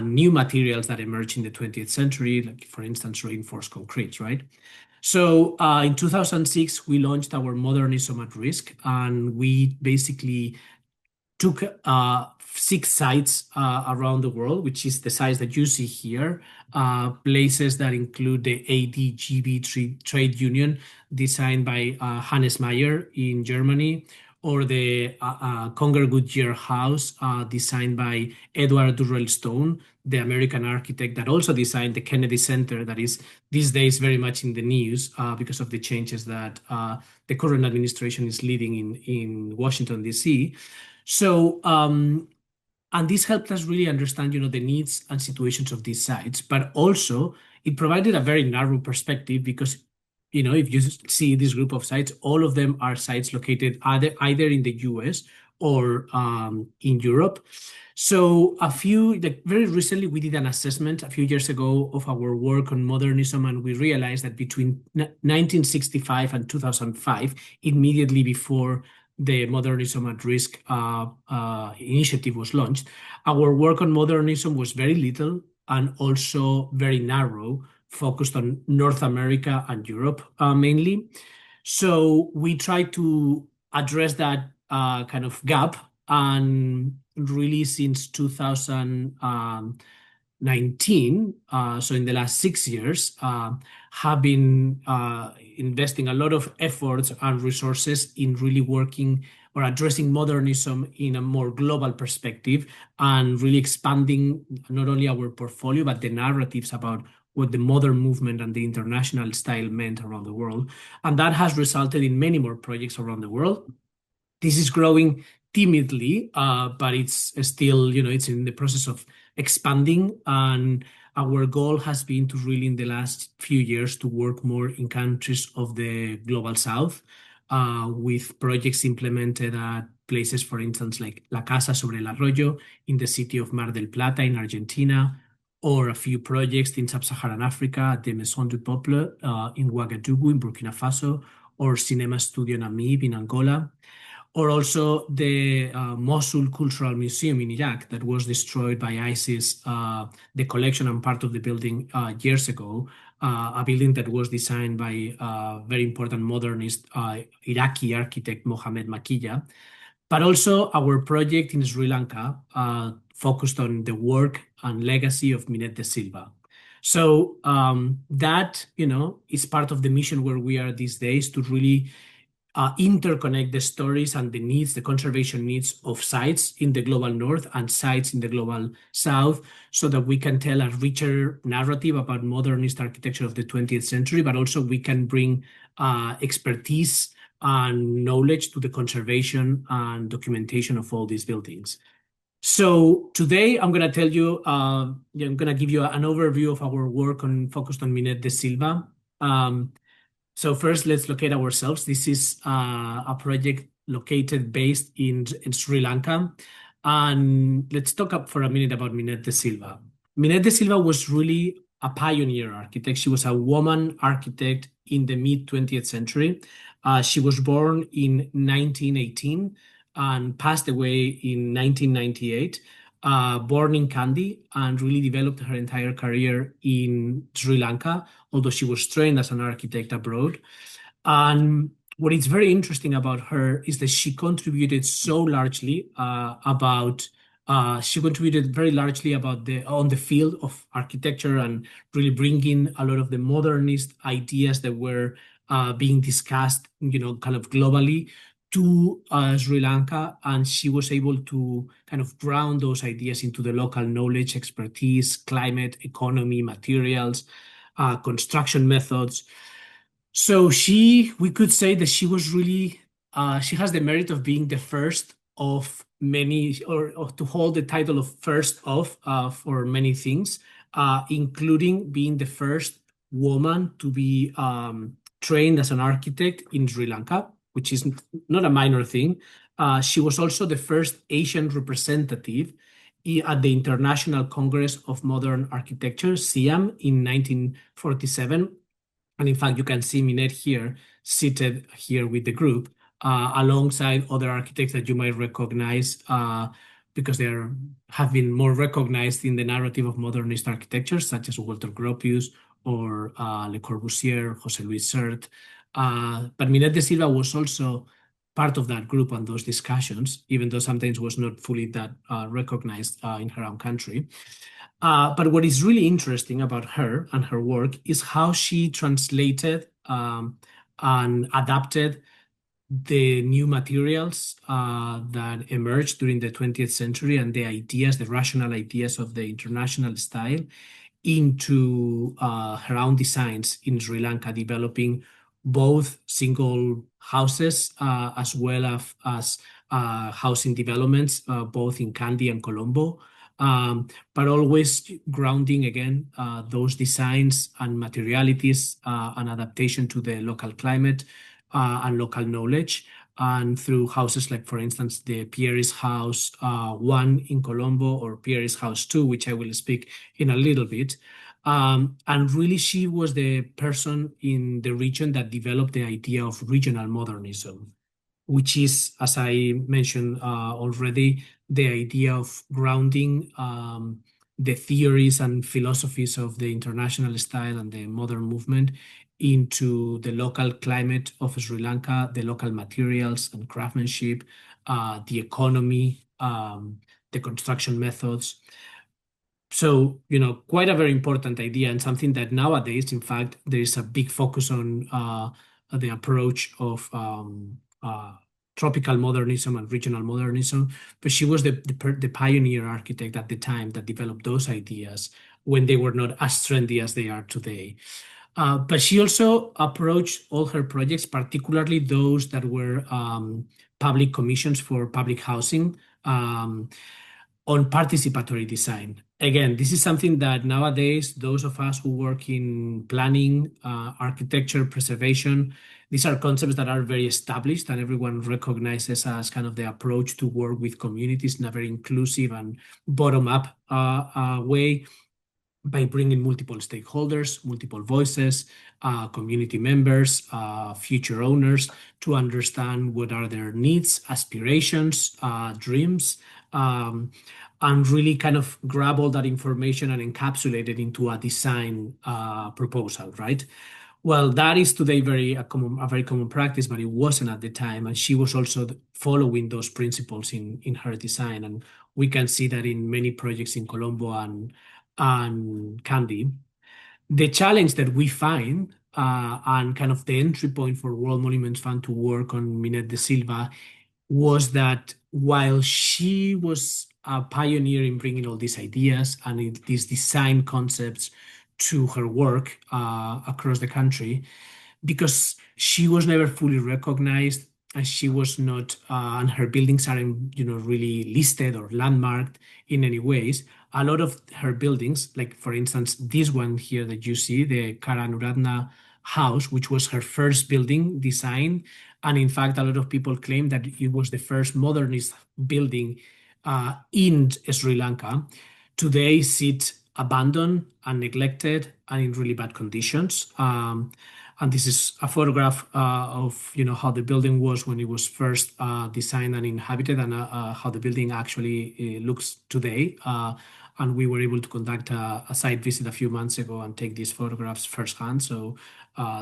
new materials that emerged in the 20th century, like for instance, reinforced concrete, right? So in 2006, we launched our Modernism at Risk, and we basically took 6 sites around the world, which is the sites that you see here, places that include the ADGB trade union designed by Hannes Meyer in Germany, or the Conger Goodyear House designed by Edward Durrell Stone, the American architect that also designed the Kennedy Center that is these days very much in the news because of the changes that the current administration is leading in Washington, D.C. So And this helped us really understand, the needs and situations of these sites. But also, it provided a very narrow perspective because, if you see this group of sites, all of them are sites located either in the US or in Europe. So very recently, we did an assessment a few years ago of our work on modernism, and we realized that between 1965 and 2005, immediately before the Modernism at Risk initiative was launched, our work on modernism was very little and also very narrow, focused on North America and Europe mainly. So we tried to address that kind of gap, and really since 2019, so in the last 6 years, have been investing a lot of efforts and resources in really working or addressing modernism in a more global perspective, and really expanding not only our portfolio, but the narratives about what the modern movement and the international style meant around the world. And that has resulted in many more projects around the world. This is growing timidly, but it's still, it's in the process of expanding. And our goal has been to really, in the last few years, to work more in countries of the Global South, with projects implemented at places, for instance, like La Casa sobre el Arroyo in the city of Mar del Plata in Argentina, or a few projects in Sub-Saharan Africa at the Maison du Peuple in Ouagadougou in Burkina Faso, or Cinema Studio Namib in Angola, or also the Mosul Cultural Museum in Iraq that was destroyed by ISIS, the collection and part of the building years ago, a building that was designed by very important modernist Iraqi architect Mohammed Makiya. But also our project in Sri Lanka focused on the work and legacy of Minnette Da Silva. So that, is part of the mission where we are these days, to really interconnect the stories and the needs, the conservation needs of sites in the global north and sites in the global south, so that we can tell a richer narrative about modernist architecture of the 20th century, but also we can bring expertise and knowledge to the conservation and documentation of all these buildings. So today I'm going to tell you, I'm going to give you an overview of our work focused on Minnette Da Silva. So first, let's locate ourselves. This is a project based in Sri Lanka. And let's talk for a minute about Minnette Da Silva. Minnette Da Silva was really a pioneer architect. She was a woman architect in the mid-20th century. She was born in 1918 and passed away in 1998. Born in Kandy, and really developed her entire career in Sri Lanka, although she was trained as an architect abroad. And what is very interesting about her is that she contributed very largely on the field of architecture, and really bringing a lot of the modernist ideas that were being discussed, kind of globally to Sri Lanka, and she was able to kind of ground those ideas into the local knowledge, expertise, climate, economy, materials, construction methods. So we could say that she was really, she has the merit of being the first of many, or to hold the title of first of for many things, including being the first woman to be trained as an architect in Sri Lanka, which is not a minor thing. She was also the first Asian representative at the International Congress of Modern Architecture, SIAM, in 1947. And in fact, you can see Minnette here, seated here with the group, alongside other architects that you might recognize because they have been more recognized in the narrative of modernist architecture, such as Walter Gropius or Le Corbusier, José Luis Sert. But Minnette Da Silva was also part of that group and those discussions, even though sometimes was not fully that recognized in her own country. But what is really interesting about her and her work is how she translated and adapted the new materials that emerged during the 20th century and the rational ideas of the international style into her own designs in Sri Lanka, developing both single houses as well as housing developments, both in Kandy and Colombo. But always grounding again those designs and materialities and adaptation to the local climate and local knowledge. And through houses like, for instance, the Pieris House 1 in Colombo, or Pieris House 2, which I will speak in a little bit. And really, she was the person in the region that developed the idea of regional modernism, which is, as I mentioned already, the idea of grounding the theories and philosophies of the international style and the modern movement into the local climate of Sri Lanka, the local materials and craftsmanship, the economy, the construction methods. So, quite a very important idea, and something that nowadays, in fact, there is a big focus on the approach of tropical modernism and regional modernism. But she was the pioneer architect at the time that developed those ideas when they were not as trendy as they are today. But she also approached all her projects, particularly those that were public commissions for public housing, on participatory design. Again, this is something that nowadays, those of us who work in planning, architecture, preservation, these are concepts that are very established and everyone recognizes as kind of the approach to work with communities in a very inclusive and bottom-up way, by bringing multiple stakeholders, multiple voices, community members, future owners, to understand what are their needs, aspirations, dreams, and really kind of grab all that information and encapsulate it into a design proposal, right? Well, that is today a very common practice, but it wasn't at the time. And she was also following those principles in her design. And we can see that in many projects in Colombo and Kandy. The challenge that we find and kind of the entry point for World Monuments Fund to work on Minnette Da Silva was that while she was a pioneer in bringing all these ideas and these design concepts to her work across the country, because she was never fully recognized and she was not, and her buildings aren't, really listed or landmarked in any ways. A lot of her buildings, like for instance, this one here that you see, the Karanuratna house, which was her first building design. And in fact, a lot of people claim that it was the first modernist building in Sri Lanka. Today sit abandoned and neglected and in really bad conditions. And this is a photograph of how the building was when it was first designed and inhabited, and how the building actually looks today. And we were able to conduct a site visit a few months ago and take these photographs firsthand. So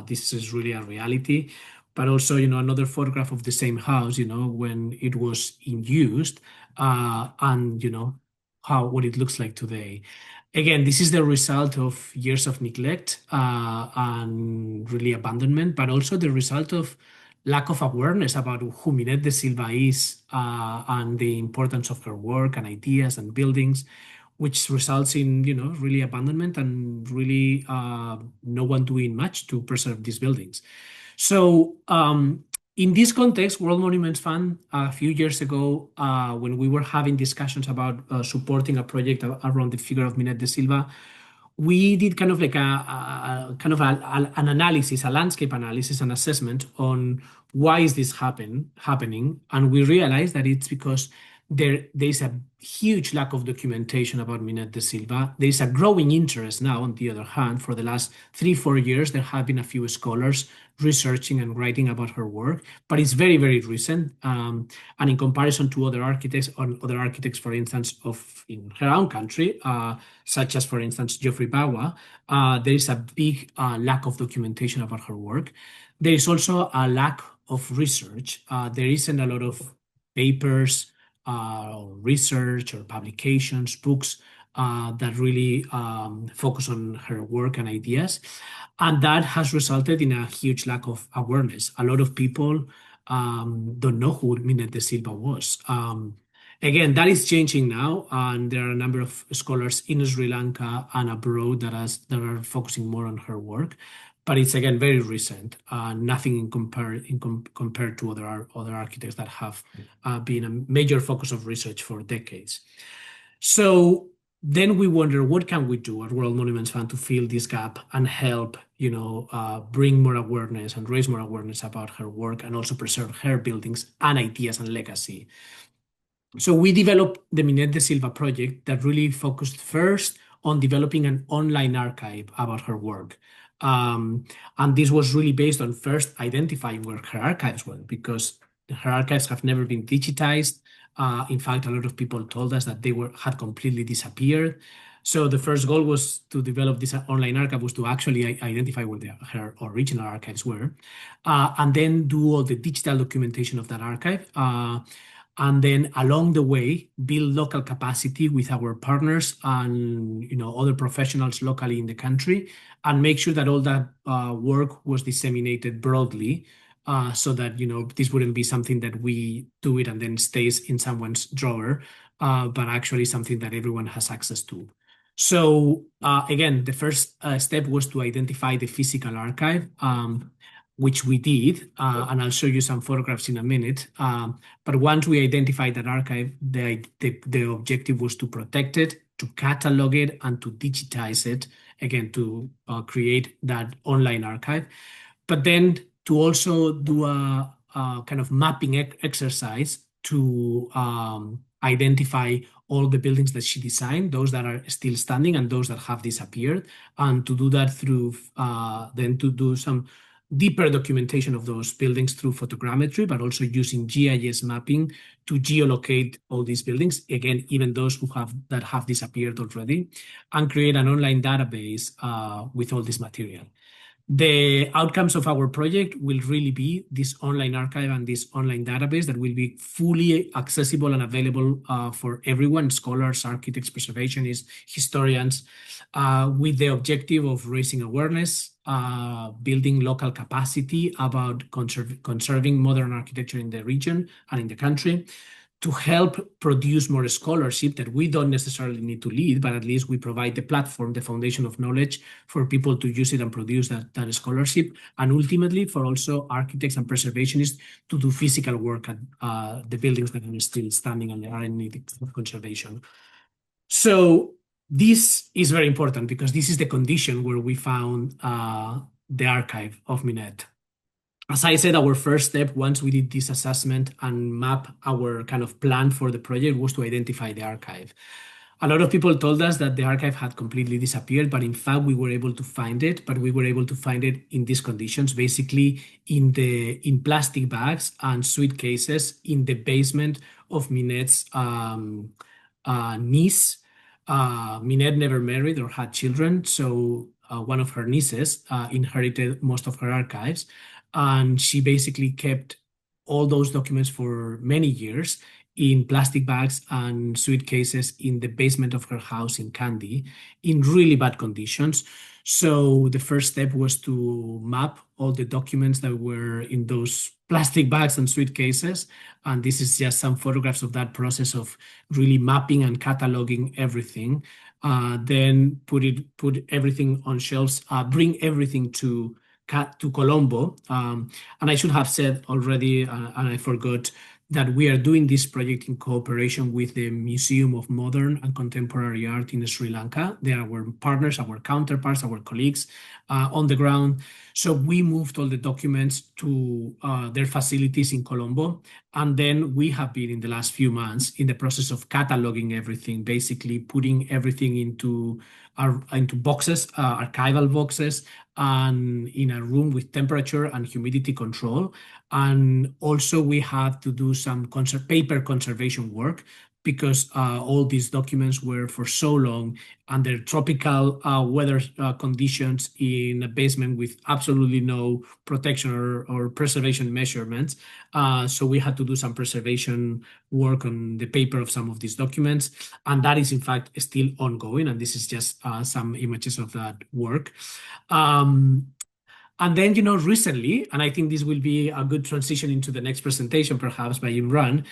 this is really a reality. But also, another photograph of the same house, when it was in use, and what it looks like today. Again, this is the result of years of neglect and really abandonment, but also the result of lack of awareness about who Minnette Da Silva is and the importance of her work and ideas and buildings, which results in really abandonment and really no one doing much to preserve these buildings. So in this context, World Monuments Fund, a few years ago, when we were having discussions about supporting a project around the figure of Minnette Da Silva, we did kind of like an analysis, a landscape analysis and assessment on why is this happening. And we realized that it's because there's a huge lack of documentation about Minnette Da Silva. There's a growing interest now, on the other hand. For the last 3-4 years, there have been a few scholars researching and writing about her work, but it's very, very recent. And in comparison to other architects, for instance, in her own country, such as, for instance, Geoffrey Bawa, there is a big lack of documentation about her work. There is also a lack of research. There isn't a lot of papers, research or publications, books that really focus on her work and ideas. And that has resulted in a huge lack of awareness. A lot of people don't know who Minnette Da Silva was. Again, that is changing now, and there are a number of scholars in Sri Lanka and abroad that are focusing more on her work. but it's again very recent. Nothing compared to other architects that have been a major focus of research for decades. So then we wonder, what can we do at World Monuments Fund to fill this gap and help, bring more awareness and raise more awareness about her work, and also preserve her buildings and ideas and legacy. So we developed the Minnette Da Silva project that really focused first on developing an online archive about her work. And this was really based on first identifying where her archives were, because her archives have never been digitized. In fact, a lot of people told us that they had completely disappeared. So the first goal was to develop this online archive, was to actually identify where her original archives were, and then do all the digital documentation of that archive. And then along the way, build local capacity with our partners and other professionals locally in the country, and make sure that all that work was disseminated broadly, so that this wouldn't be something that we do it and then stays in someone's drawer, but actually something that everyone has access to. So again, the first step was to identify the physical archive, which we did, and I'll show you some photographs in a minute. But once we identified that archive, the objective was to protect it, to catalog it, and to digitize it, again, to create that online archive. But then to also do a kind of mapping exercise to identify all the buildings that she designed, those that are still standing and those that have disappeared, and to do that through, then to do some deeper documentation of those buildings through photogrammetry, but also using GIS mapping to geolocate all these buildings, again, even those that have disappeared already, and create an online database with all this material. The outcomes of our project will really be this online archive and this online database that will be fully accessible and available for everyone, scholars, architects, preservationists, historians, with the objective of raising awareness, building local capacity about conserving modern architecture in the region and in the country, to help produce more scholarship that we don't necessarily need to lead, but at least we provide the platform, the foundation of knowledge for people to use it and produce that scholarship, and ultimately for also architects and preservationists to do physical work at the buildings that are still standing and are in need of conservation. So this is very important because this is the condition where we found the archive of Minnette. As I said, our first step, once we did this assessment and map our kind of plan for the project, was to identify the archive. A lot of people told us that the archive had completely disappeared, but in fact, we were able to find it, but we were able to find it in these conditions, basically in plastic bags and suitcases in the basement of Minnette's niece. Minnette never married or had children, so one of her nieces inherited most of her archives. And she basically kept all those documents for many years in plastic bags and suitcases in the basement of her house in Kandy in really bad conditions. So the first step was to map all the documents that were in those plastic bags and suitcases. And this is just some photographs of that process of really mapping and cataloging everything. Then put everything on shelves, bring everything to Colombo. And I should have said already, and I forgot, that we are doing this project in cooperation with the Museum of Modern and Contemporary Art in Sri Lanka. They are our partners, our counterparts, our colleagues on the ground. So we moved all the documents to their facilities in Colombo. And then we have been in the last few months in the process of cataloging everything, basically putting everything into boxes, archival boxes, and in a room with temperature and humidity control. And also we had to do some paper conservation work because all these documents were for so long under tropical weather conditions in a basement with absolutely no protection or preservation measurements. So we had to do some preservation work on the paper of some of these documents. And that is in fact still ongoing. And this is just some images of that work. And then, recently, and I think this will be a good transition into the next presentation, perhaps by Imran,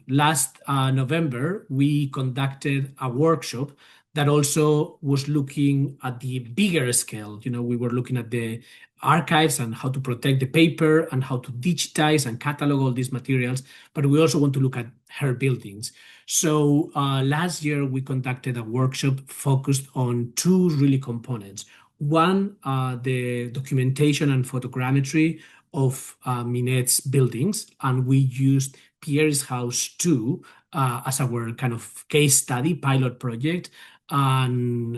last November, we conducted a workshop that also was looking at the bigger scale. We were looking at the archives and how to protect the paper and how to digitize and catalog all these materials, but we also want to look at her buildings. So last year we conducted a workshop focused on two really components. One, the documentation and photogrammetry of Minnette's buildings, and we used Pierre's house too as our kind of case study pilot project. And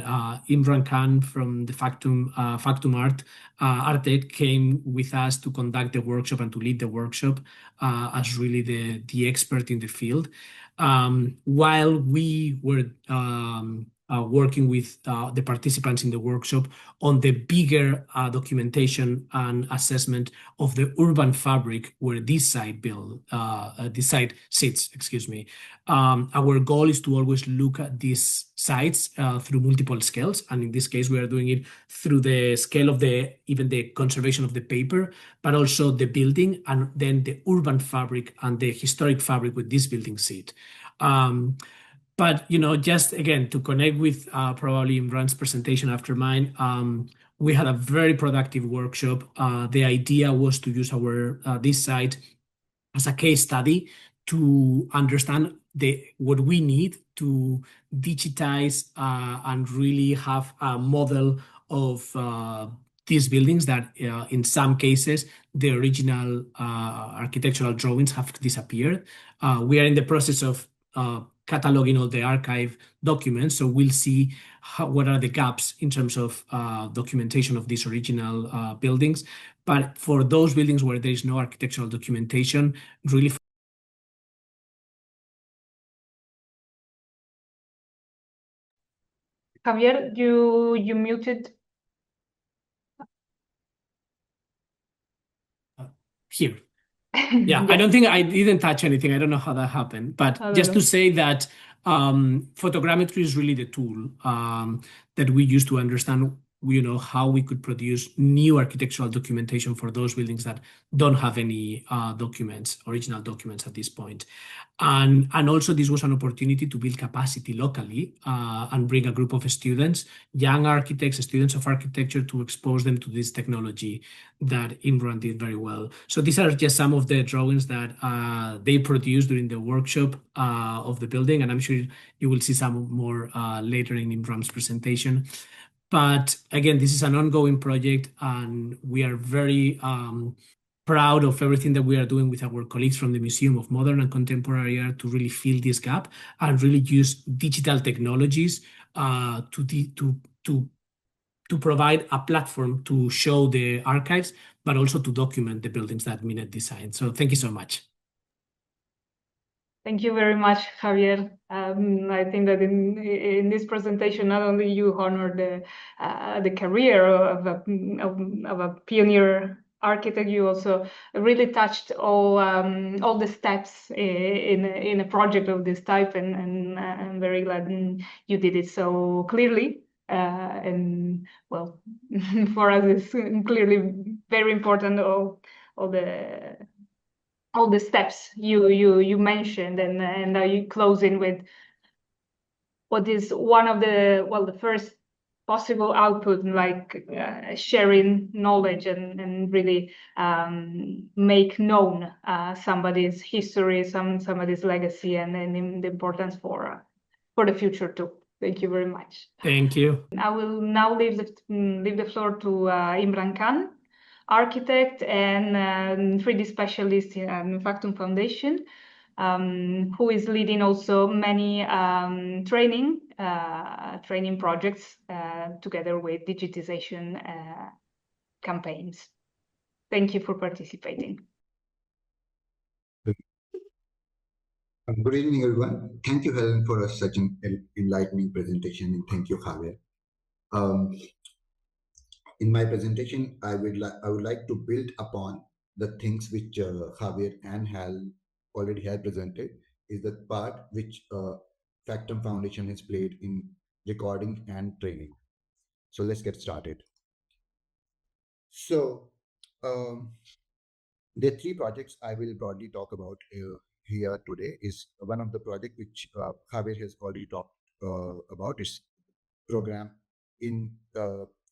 Imran Khan from the Factum Art Artec came with us to conduct the workshop and to lead the workshop as really the expert in the field. While we were working with the participants in the workshop on the bigger documentation and assessment of the urban fabric where this site sits, excuse me. Our goal is to always look at these sites through multiple scales, and in this case we are doing it through the scale of even the conservation of the paper, but also the building and then the urban fabric and the historic fabric with this building sit. But just again to connect with probably Imran's presentation after mine, we had a very productive workshop. The idea was to use this site as a case study to understand what we need to digitize and really have a model of these buildings that in some cases the original architectural drawings have disappeared. We are in the process of cataloging all the archive documents, so we'll see what are the gaps in terms of documentation of these original buildings. But for those buildings where there is no architectural documentation, really. Javier, you muted. Here. Yeah, I don't think I didn't touch anything. I don't know how that happened, but just to say that photogrammetry is really the tool that we use to understand how we could produce new architectural documentation for those buildings that don't have any original documents at this point. And also this was an opportunity to build capacity locally and bring a group of students, young architects, students of architecture, to expose them to this technology that Imran did very well. So these are just some of the drawings that they produced during the workshop of the building, and I'm sure you will see some more later in Imran's presentation. But again, this is an ongoing project, and we are very proud of everything that we are doing with our colleagues from the Museum of Modern and Contemporary Art to really fill this gap and really use digital technologies to provide a platform to show the archives, but also to document the buildings that Minnette designed. So thank you so much. Thank you very much, Javier. I think that in this presentation, not only you honor the career of a pioneer architect, you also really touched all the steps in a project of this type, and I'm very glad you did it so clearly. And well, for us, it's clearly very important all the steps you mentioned, and now you close in with what is one of the first possible output, like sharing knowledge and really make known somebody's history, somebody's legacy, and the importance for the future too. Thank you very much. Thank you. I will now leave the floor to Imran Khan, architect and 3D specialist in Factum Foundation, who is leading also many training projects together with digitization campaigns. Thank you for participating. Good evening, everyone. Thank you, Helen, for such an enlightening presentation, and thank you, Javier. In my presentation, I would like to build upon the things which Javier and Helen already had presented. Is the part which Factum Foundation has played in recording and training. So let's get started. So the 3 projects I will broadly talk about here today is one of the project which Javier has already talked about. Is program in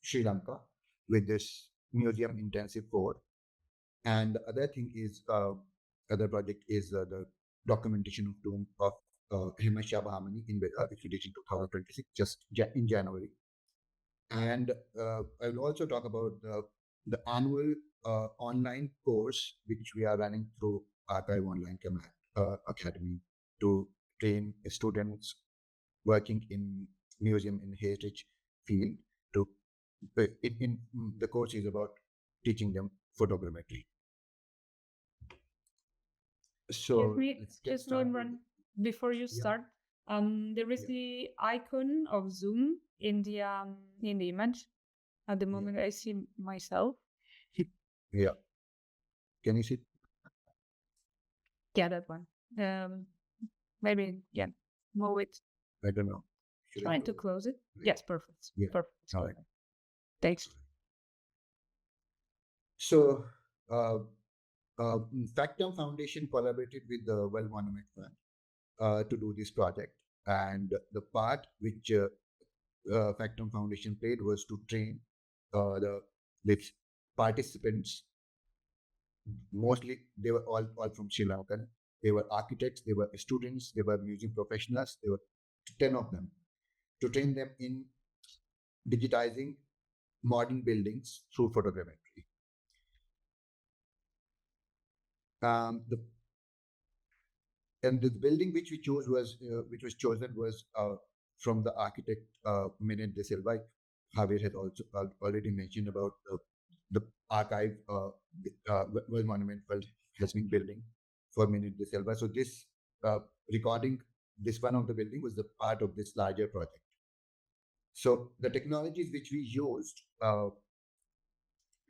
Sri Lanka with this museum intensive 4. And the other thing is, other project is the documentation of tomb of Helen in Veda, which we did in 2026, just in January. And I will also talk about the annual online course which we are running through Archive Online Academy to train students working in museum in heritage field. The course is about teaching them photogrammetry. So Excuse me, Imran, before you start, there is the icon of Zoom in the image. At the moment, I see myself. Yeah. Can you see? Yeah, that one. Maybe move it. I don't know. Trying to close it. Yes, perfect. Yeah. Perfect. All right. Thanks. So, Factum Foundation collaborated with the World Monument Fund to do this project, and the part which Factum Foundation played was to train the participants. Mostly, they were all from Sri Lanka. They were architects, they were students, they were museum professionals. There were 10 of them, to train them in digitizing modern buildings through photogrammetry. The building which we chose was from the architect Minnette Da Silva. Javier had also already mentioned about the archive World Monument World has been building for Minnette Da Silva. So this recording, this one of the building was the part of this larger project. So the technologies which we used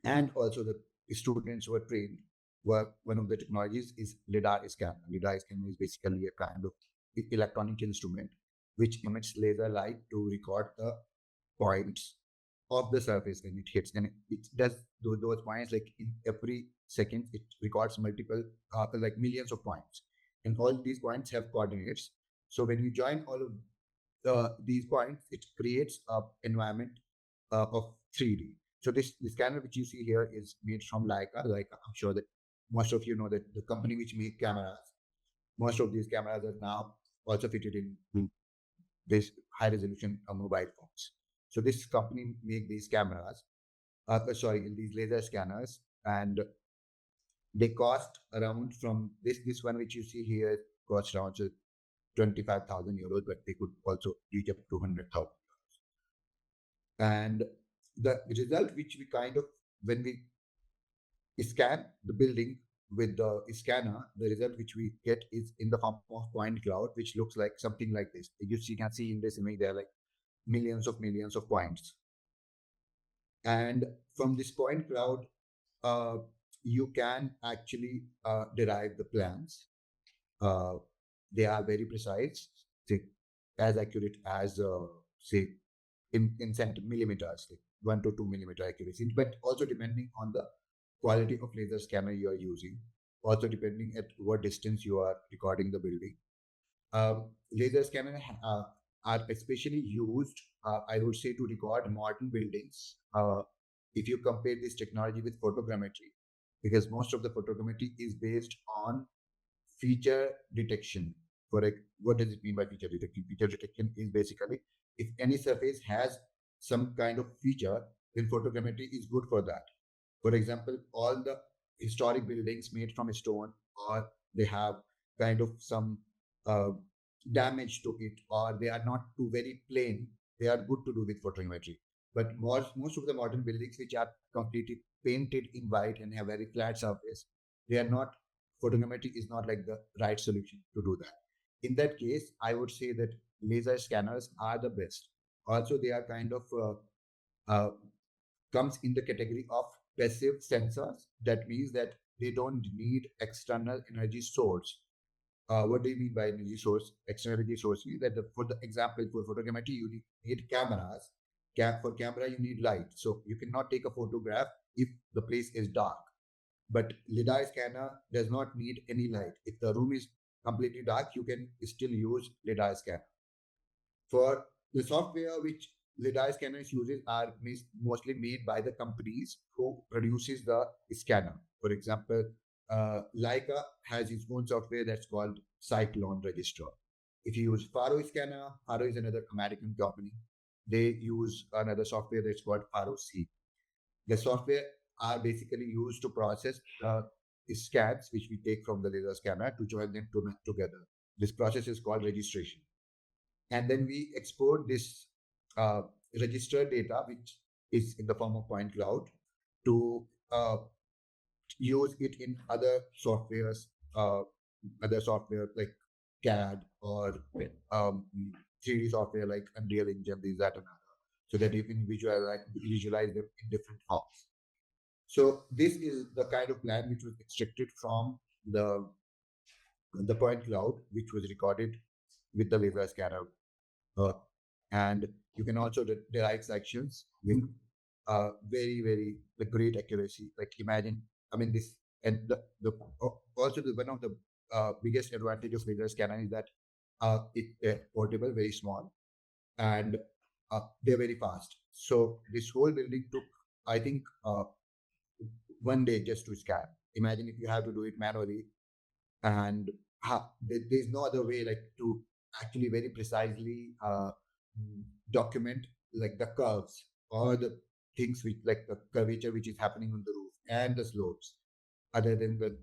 and also the students were trained were, one of the technologies is LiDAR scanner. LiDAR scanner is basically a kind of electronic instrument which emits laser light to record the points of the surface when it hits. And it does those points like in every second. It records multiple, like millions of points. And all these points have coordinates. So when you join all of these points, it creates an environment of 3D. So this scanner which you see here is made from Leica. I'm sure that most of you know that the company which make cameras, most of these cameras are now also fitted in this high resolution mobile phones. So this company make these cameras, these laser scanners, and they cost around, from this one which you see here costs around 25,000 euros, but they could also reach up to 100,000 euros. And the result which we when we scan the building with the scanner, the result which we get is in the form of point cloud, which looks like something like this. You can see in this image, there are like millions of points. And from this point cloud, you can actually derive the plans. They are very precise, as accurate as, in millimeters, like 1 to 2 millimeter accuracy, but also depending on the quality of laser scanner you are using, also depending at what distance you are recording the building. Laser scanner are especially used, I would say, to record modern buildings. If you compare this technology with photogrammetry, because most of the photogrammetry is based on feature detection. What does it mean by feature detection? Feature detection is basically if any surface has some kind of feature, then photogrammetry is good for that. For example, all the historic buildings made from stone, or they have kind of some damage to it, or they are not too very plain, they are good to do with photogrammetry. But most of the modern buildings which are completely painted in white and have very flat surface, they are not, photogrammetry is not like the right solution to do that. In that case, I would say that laser scanners are the best. Also, they are kind of comes in the category of passive sensors. That means that they don't need external energy source. What do you mean by energy source? External energy source means that for the example, for photogrammetry, you need cameras. For camera, you need light. So you cannot take a photograph if the place is dark. But LiDAR scanner does not need any light. If the room is completely dark, you can still use LiDAR scanner. For the software which lidar scanners uses are mostly made by the companies who produces the scanner. For example, Leica has its own software that's called Cyclone Register. If you use Faro scanner, Faro is another American company. They use another software that's called Faro C. The software are basically used to process scans which we take from the laser scanner to join them together. This process is called registration. And then we export this registered data, which is in the form of point cloud, to use it in other softwares, like CAD or 3D software like Unreal Engine, these, that, and other, so that you can visualize them in different forms. So this is the kind of plan which was extracted from the point cloud, which was recorded with the laser scanner. And you can also derive sections with very, very great accuracy. Like imagine, I mean, this, and also one of the biggest advantage of laser scanner is that it's portable, very small, and they're very fast. So this whole building took, I think, 1 day just to scan. Imagine if you have to do it manually, and there's no other way like to actually very precisely document like the curves or the things which like the curvature which is happening on the roof and the slopes, other than the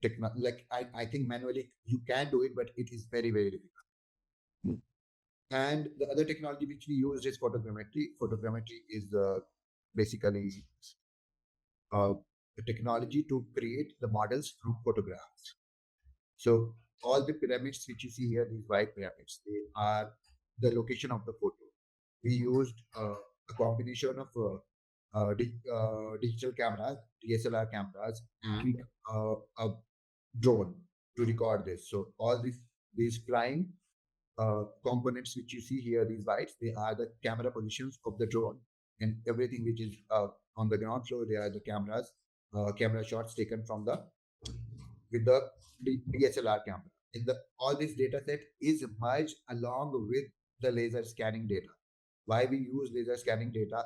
technology. Like I think manually you can do it, but it is very, very difficult. And the other technology which we use is photogrammetry. Photogrammetry is basically the technology to create the models from photographs. So all the pyramids which you see here, these white pyramids, they are the location of the photo. We used a combination of digital cameras, DSLR cameras, and a drone to record this. So all these flying components which you see here, these lights, they are the camera positions of the drone, and everything which is on the ground floor, they are the cameras, camera shots taken from with the DSLR camera. All this data set is merged along with the laser scanning data. Why we use laser scanning data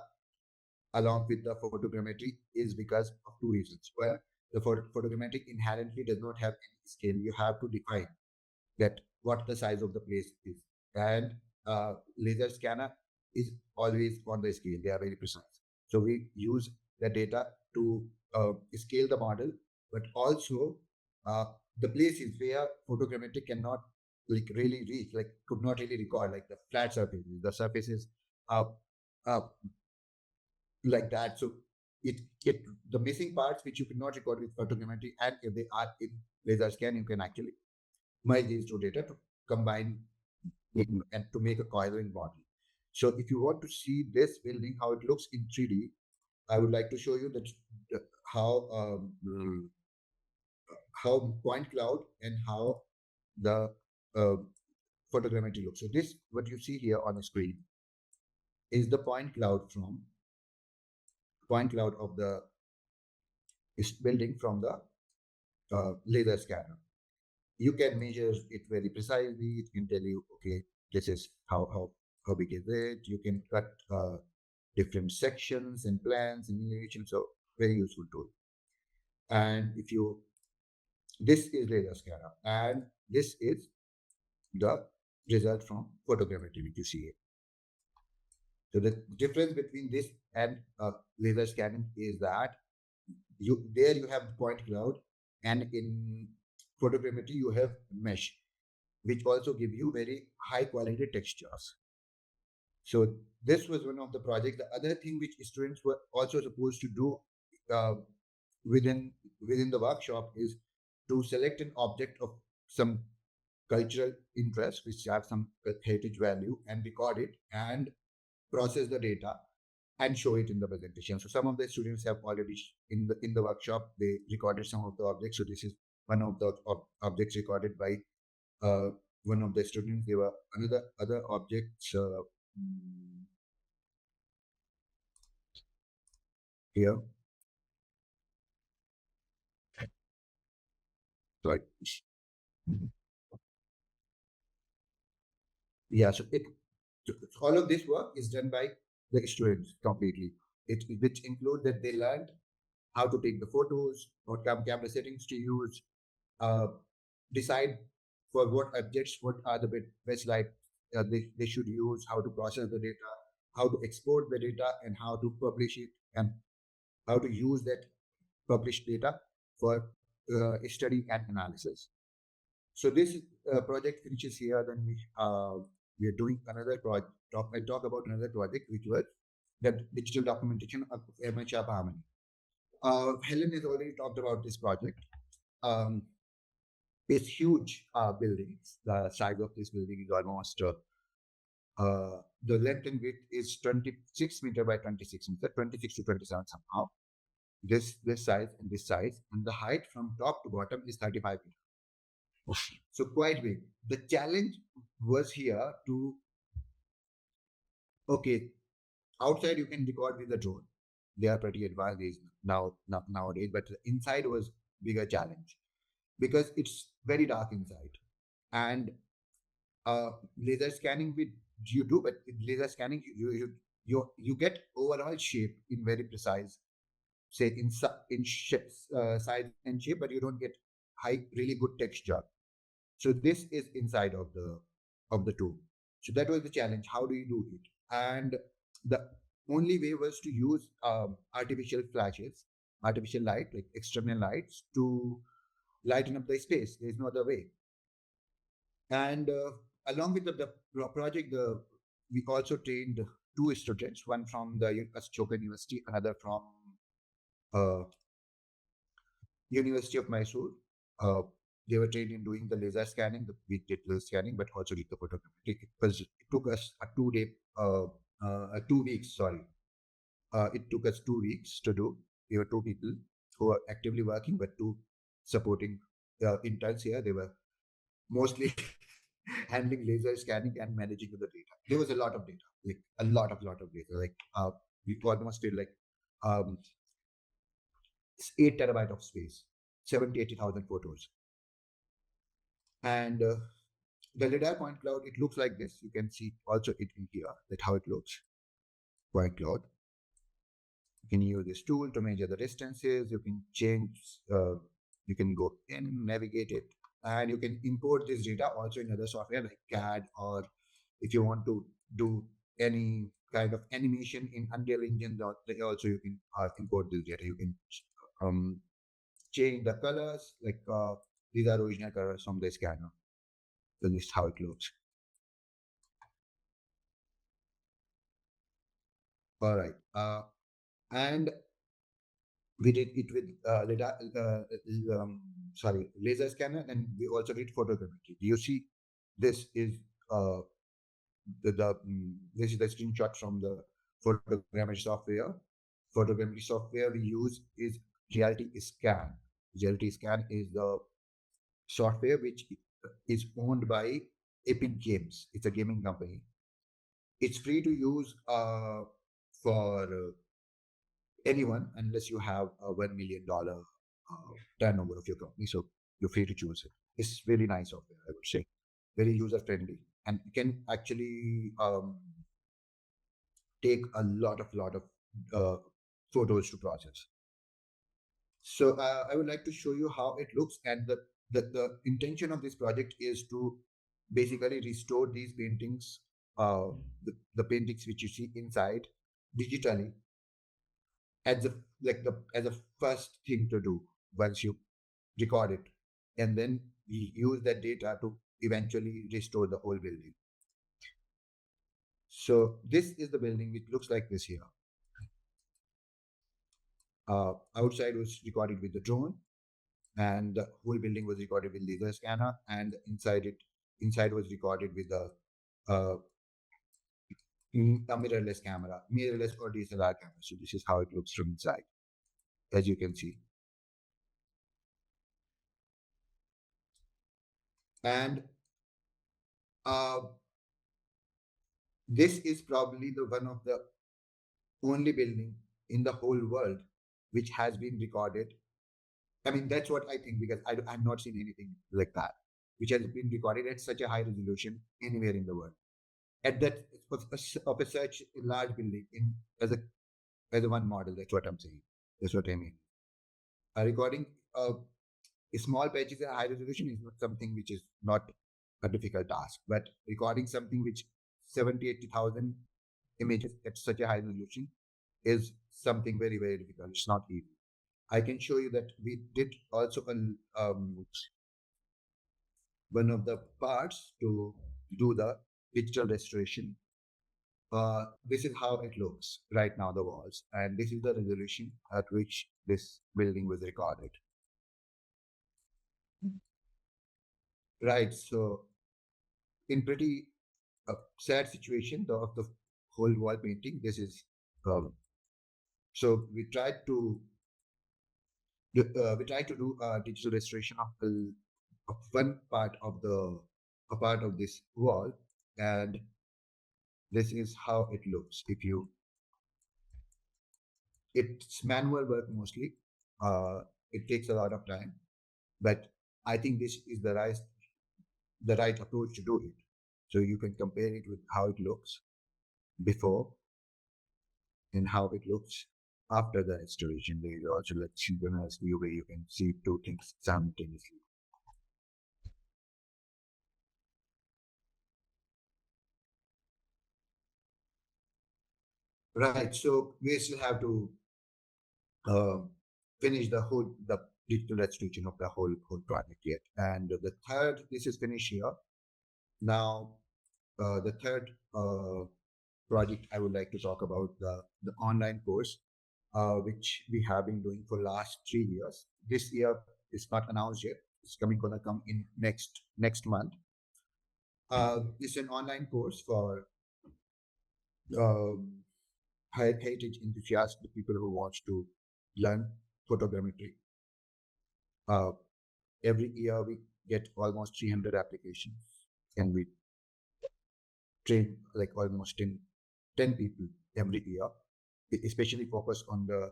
along with the photogrammetry is because of two reasons. Well, the photogrammetry inherently does not have any scale. You have to define that what the size of the place is, and laser scanner is always on the scale. They are very precise. So we use the data to scale the model, but also the places where photogrammetry cannot like really reach, like could not really record, like the flat surfaces, the surfaces like that. So it the missing parts which you cannot record with photogrammetry, and if they are in laser scan, you can actually merge these two data to combine it and to make a coherent model. So if you want to see this building, how it looks in 3D, I would like to show you that how point cloud and how the photogrammetry looks. So this, what you see here on the screen, is the point cloud of the building from the laser scanner. You can measure it very precisely. It can tell you, okay, this is how big is it. You can cut different sections and plans and elevations. So very useful tool. And this is laser scanner, and this is the result from photogrammetry which you see here. So the difference between this and laser scanning is that you have point cloud, and in photogrammetry you have mesh, which also give you very high quality textures. So this was one of the projects. The other thing which students were also supposed to do within the workshop is to select an object of some cultural interest which have some heritage value and record it and process the data and show it in the presentation. So some of the students have already in the workshop, they recorded some of the objects. So this is one of the objects recorded by one of the students. There were other objects here. Sorry. Yeah, so all of this work is done by the students completely. Which include that they learned how to take the photos, what camera settings to use, decide for what objects, what are the best light they should use, how to process the data, how to export the data, and how to publish it, and how to use that published data for study and analysis. So this project finishes here. Then we are doing another project. I talk about another project, which was the digital documentation of amateur harmony. Helen has already talked about this project. It's huge buildings. The size of this building is almost the length and width is 26 meter by 26 meter, 26 to 27 somehow. This size, and the height from top to bottom is 35 meters. So quite big. The challenge was here to, okay, outside you can record with the drone. They are pretty advanced nowadays, but the inside was bigger challenge because it's very dark inside. And laser scanning you do, but with laser scanning you get overall shape in very precise, say in size and shape, but you don't get really good texture. So this is inside of the tube. So that was the challenge. How do you do it? And the only way was to use artificial flashes, artificial light, like external lights, to lighten up the space. There's no other way. And along with the project, we also trained two students, one from the Ashoka University, another from University of Mysore. They were trained in doing the laser scanning, the big digital scanning, but also did the photogrammetry. It took us a 2 weeks. Sorry, it took us 2 weeks to do. There were two people who were actively working, but two supporting interns here. They were mostly handling laser scanning and managing the data. There was a lot of data, like a lot of data. Like we almost did like 8 terabyte of space, 80,000 photos. And the LiDAR point cloud, it looks like this. You can see also it in here, that how it looks. Point cloud. You can use this tool to measure the distances. You can change, you can go in, navigate it, and you can import this data also in other software like CAD, or if you want to do any kind of animation in Unreal Engine, also you can import this data. You can change the colors, like these are original colors from the scanner. So this is how it looks. All right. And we did it with laser scanner, and we also did photogrammetry. You see, this is this is the screenshot from the photogrammetry software. Photogrammetry software we use is Reality Scan. Reality Scan is the software which is owned by Epic Games. It's a gaming company. It's free to use for anyone unless you have a $1 million turnover of your company. So you're free to choose it. It's really nice software, I would say. Very user friendly, and can actually take a lot of photos to process. So I would like to show you how it looks, and the intention of this project is to basically restore these paintings, the paintings which you see inside, digitally, as a first thing to do once you record it, and then we use that data to eventually restore the whole building. So this is the building, which looks like this here. Outside was recorded with the drone, and the whole building was recorded with laser scanner, and inside was recorded with a mirrorless camera, mirrorless or DSLR camera. So this is how it looks from inside, as you can see. And this is probably one of the only building in the whole world which has been recorded. I mean, that's what I think, because I've not seen anything like that, which has been recorded at such a high resolution anywhere in the world. at that of a such large building as a one model. That's what I'm saying. That's what I mean. Recording small patches at high resolution is not something which is not a difficult task, but recording something which 70,000-80,000 images at such a high resolution is something very, very difficult. It's not easy. I can show you that we did also one of the parts to do the digital restoration. This is how it looks right now, the walls, and this is the resolution at which this building was recorded. Right, so in pretty sad situation of the whole wall painting, this is so we tried to do digital restoration of one part of this wall, and this is how it looks. It's manual work mostly. It takes a lot of time, but I think this is the right approach to do it. So you can compare it with how it looks before and how it looks after the restoration. There is also like synchronous view where you can see two things simultaneously. Right. So we still have to finish the digital restoration of the whole project yet. And the third, this is finished here. Now, the third project I would like to talk about the online course, which we have been doing for last 3 years. This year is not announced yet. It's gonna come in next month. It's an online course for heritage enthusiasts, the people who want to learn photogrammetry. Every year we get almost 300 applications, and we train like almost 10 people every year, especially focused on the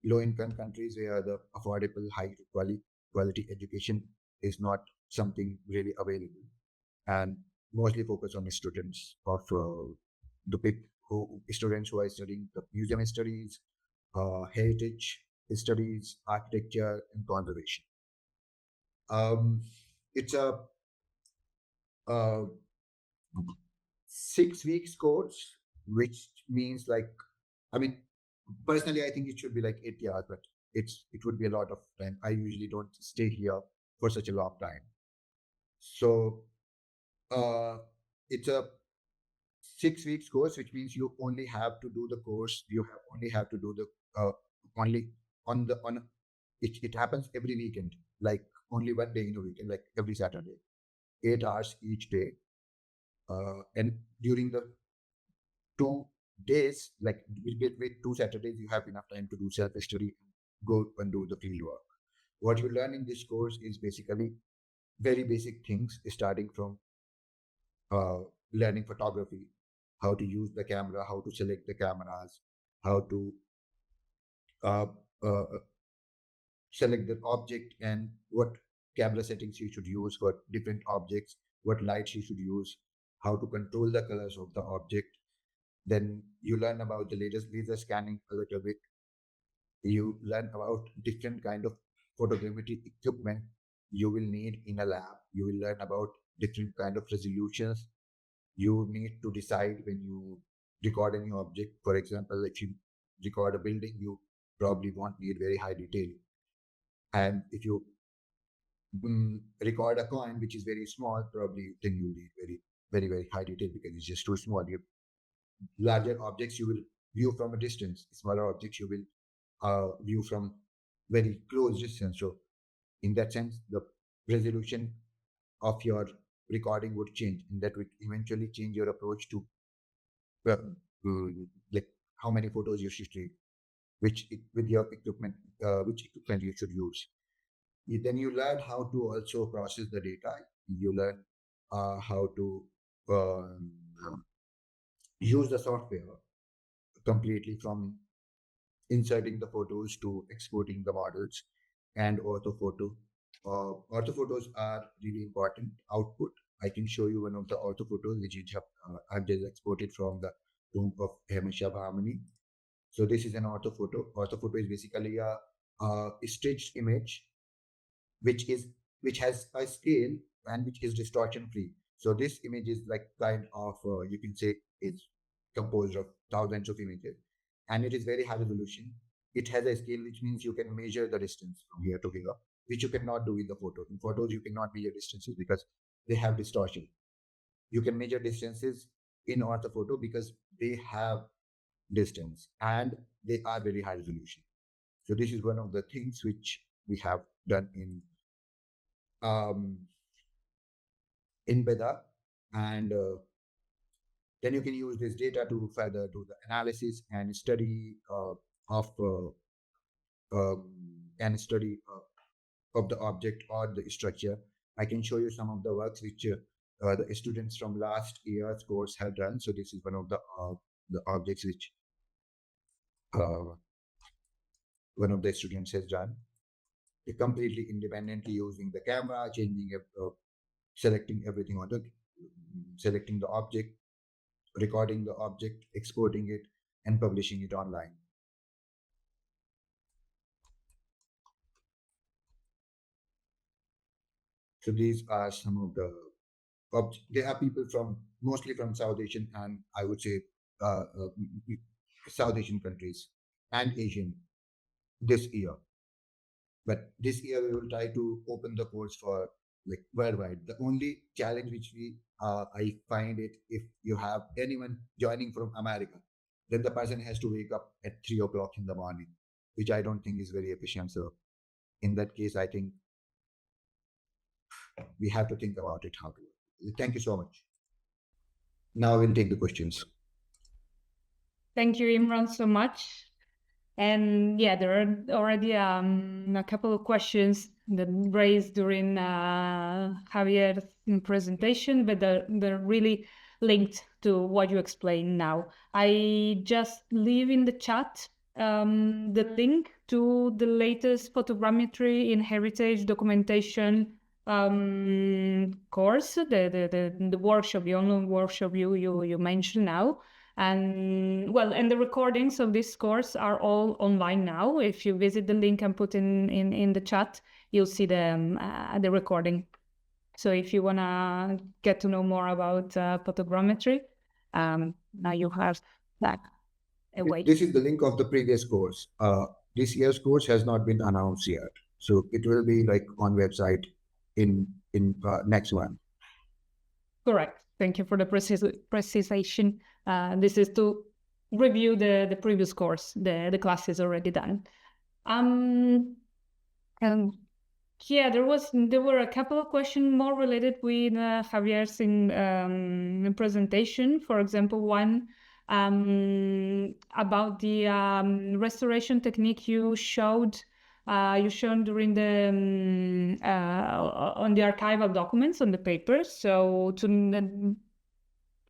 low-income countries where the affordable, high quality education is not something really available, and mostly focus on the students of students who are studying the museum studies, heritage studies, architecture, and conservation. It's a 6 weeks course, which means like, I mean, personally, I think it should be like 80 hours, but it would be a lot of time. I usually don't stay here for such a long time. So it's a 6 weeks course, which means you only have to do the course. Only have to do the only on it happens every weekend, like only one day in a weekend, like every Saturday, 8 hours each day. And during the 2 days, like with 2 Saturdays, you have enough time to do self-study, go and do the field work. What you learn in this course is basically very basic things, starting from learning photography, how to use the camera, how to select the cameras, how to select the object and what camera settings you should use for different objects, what lights you should use, how to control the colors of the object. Then you learn about the latest laser scanning a little bit. You learn about different kind of photogrammetry equipment you will need in a lab. You will learn about different kind of resolutions you need to decide when you record any object. For example, if you record a building, you probably won't need very high detail. And if you record a coin, which is very small, probably then you need very, very, very high detail because it's just too small. Larger objects you will view from a distance. Smaller objects you will view from very close distance. So in that sense, the resolution of your recording would change, and that would eventually change your approach to like how many photos you should take, which equipment you should use. Then you learn how to also process the data. You learn how to use the software completely, from inserting the photos to exporting the models, and orthophoto. Orthophotos are really important output I can show you one of the ortho photos which I've just exported from the tomb of Hamisha Harmony. So this is an ortho photo. Ortho photo is basically a stitched image which has a scale and which is distortion free. So this image is like kind of you can say it's composed of thousands of images, and it is very high resolution. It has a scale, which means you can measure the distance from here to here, which you cannot do in the photo. In photos, you cannot measure distances because they have distortion. You can measure distances in orthophoto because they have distance and they are very high resolution. So this is one of the things which we have done in Beda, and then you can use this data to further do the analysis and study of the object or the structure. I can show you some of the works which the students from last year's course have done. So this is one of the objects which one of the students has done. They completely independently using the camera, changing selecting everything on selecting the object, recording the object, exporting it, and publishing it online. So these are some of the there are people from mostly from South Asian and I would say South Asian countries and Asian this year. But this year we will try to open the course for like worldwide. The only challenge which I find it, if you have anyone joining from America, then the person has to wake up at 3 o'clock in the morning, which I don't think is very efficient. So in that case, I think we have to think about it how to. Thank you so much. Now we'll take the questions. Thank you, Imran, so much. And yeah, there are already a couple of questions that raised during Javier's presentation, but they're really linked to what you explained now. I just leave in the chat the link to the latest photogrammetry in heritage documentation course, the workshop, the online workshop you mentioned now. And well, and the recordings of this course are all online now. If you visit the link and put in the chat, you'll see the recording. So if you want to get to know more about photogrammetry, now you have that away. This is the link of the previous course. This year's course has not been announced yet, so it will be like on website in next one. Correct. Thank you for the precision. This is to review the previous course. The class is already done. And yeah, there were a couple of questions more related with Javier's presentation. For example, one about the restoration technique you showed. You shown during the on the archival documents on the papers. So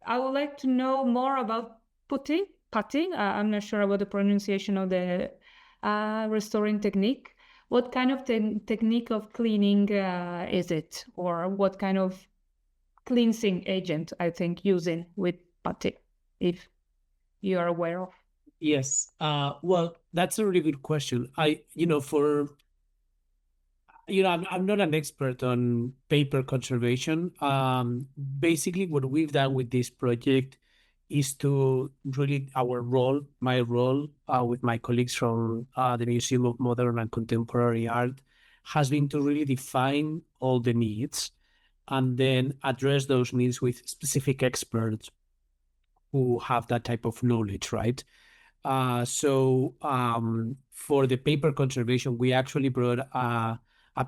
I would like to know more about putting. I'm not sure about the pronunciation of the restoring technique. What kind of technique of cleaning is it, or what kind of cleansing agent I think using with putty, if you are aware of? Yes. Well, that's a really good question. I'm not an expert on paper conservation. Basically, what we've done with this project is to really my role with my colleagues from the Museum of Modern and Contemporary Art has been to really define all the needs and then address those needs with specific experts who have that type of knowledge, right? So for the paper conservation, we actually brought a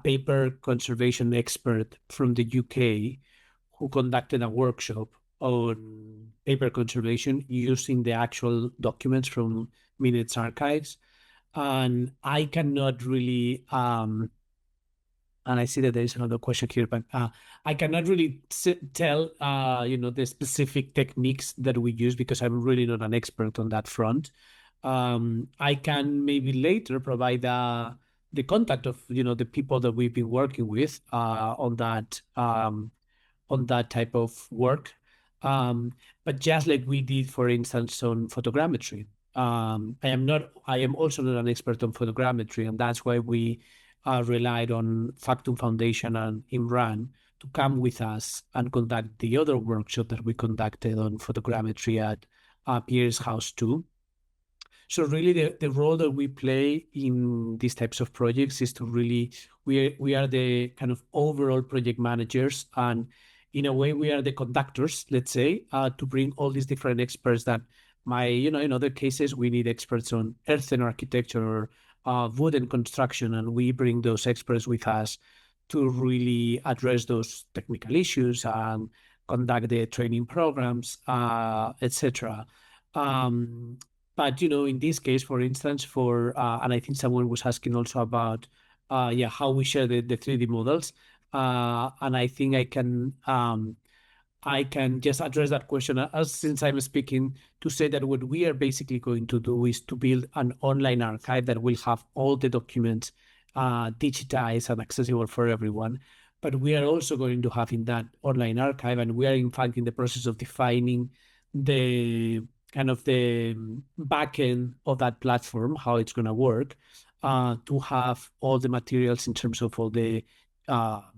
paper conservation expert from the UK who conducted a workshop on paper conservation using the actual documents from Minette's archives. And I cannot really, and I see that there is another question here, but I cannot really tell, the specific techniques that we use because I'm really not an expert on that front. I can maybe later provide the contact of, the people that we've been working with on that on that type of work. But just like we did, for instance, on photogrammetry. I am also not an expert on photogrammetry, and that's why we relied on Factum Foundation and Imran to come with us and conduct the other workshop that we conducted on photogrammetry at Pierre's house too. So really the role that we play in these types of projects is to really, we are the kind of overall project managers, and in a way we are the conductors, let's say, to bring all these different experts that in other cases we need experts on earthen architecture or wooden construction, and we bring those experts with us to really address those technical issues and conduct the training programs, etc. But in this case, for instance, and I think someone was asking also about how we share the 3D models, and I think I can just address that question since I'm speaking, to say that what we are basically going to do is to build an online archive that will have all the documents digitized and accessible for everyone. But we are also going to have in that online archive, and we are in fact in the process of defining the kind of the back end of that platform, how it's going to work, to have all the materials in terms of all the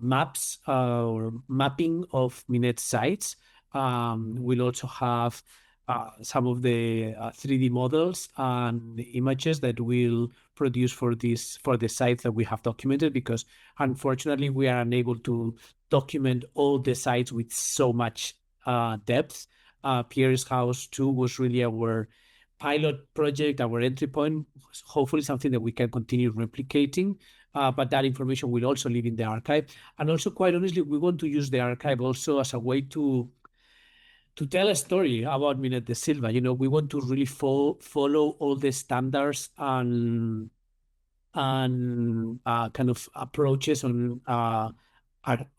maps or mapping of Minnette sites. We'll also have some of the 3D models and the images that we'll produce for the sites that we have documented, because unfortunately we are unable to document all the sites with so much depth. Pierre's house too was really our pilot project, our entry point, hopefully something that we can continue replicating. But that information will also live in the archive. And also, quite honestly, we want to use the archive also as a way to tell a story about Minnette Da Silva. We want to really follow all the standards and kind of approaches on our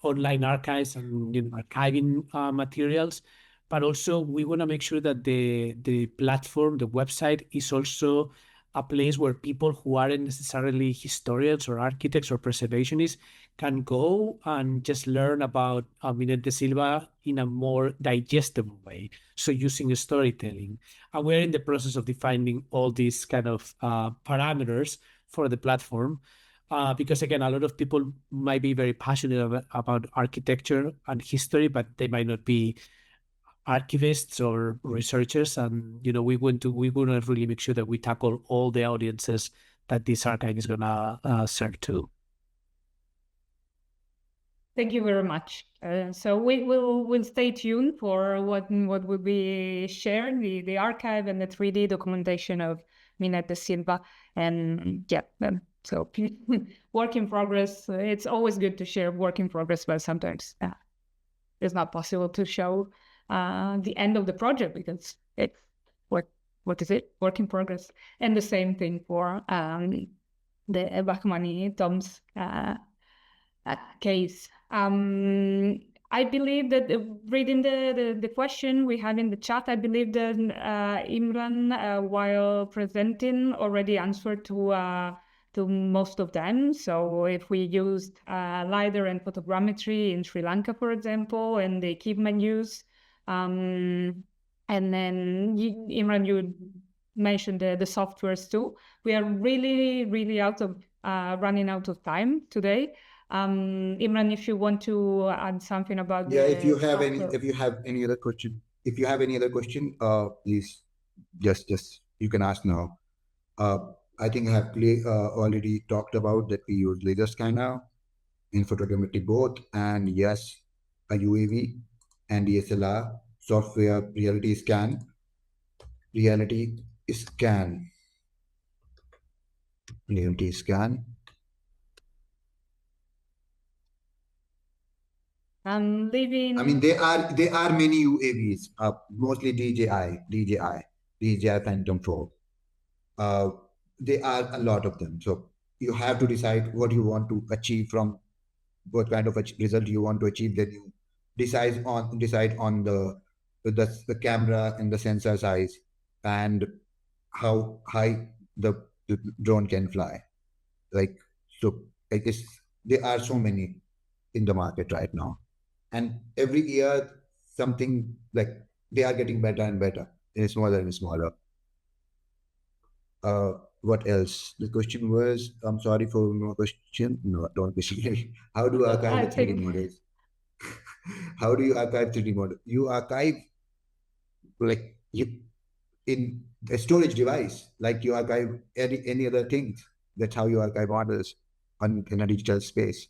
online archives and archiving materials. But also we want to make sure that the platform, the website, is also a place where people who aren't necessarily historians or architects or preservationists can go and just learn about Minnette Da Silva in a more digestible way. So using storytelling. And we're in the process of defining all these kind of parameters for the platform. Because again, a lot of people might be very passionate about architecture and history, but they might not be archivists or researchers, and we want to really make sure that we tackle all the audiences that this archive is gonna serve to. Thank you very much. So we'll stay tuned for what will be shared, the archive and the 3D documentation of Minnette Da Silva, and so work in progress. It's always good to share work in progress, but sometimes it's not possible to show the end of the project because it's what is it? Work in progress. And the same thing for the Bachmani Tom's case. I believe that reading the question we had in the chat, I believe that Imran, while presenting, already answered to most of them. So if we used LiDAR and photogrammetry in Sri Lanka, for example, and the equipment use, and then Imran, you mentioned the softwares too. We are really running out of time today. Imran, if you want to add something about if you have any other question, please just you can ask now. I think I have already talked about that we use laser scanner in photogrammetry both, and yes, a UAV and DSLR software reality scan. Leaving. I mean, there are many UAVs, mostly DJI Phantom 4. There are a lot of them. So you have to decide what you want to achieve, from what kind of result you want to achieve. Then you decide on the camera and the sensor size and how high the drone can fly. So I guess there are so many in the market right now. And every year, something like they are getting better and better, and smaller and smaller. What else? The question was, I'm sorry for no question. No, don't question. How do you archive I the 3D think models? How do you archive 3D model? You archive like you in a storage device, like you archive any other things. That's how you archive models in a digital space.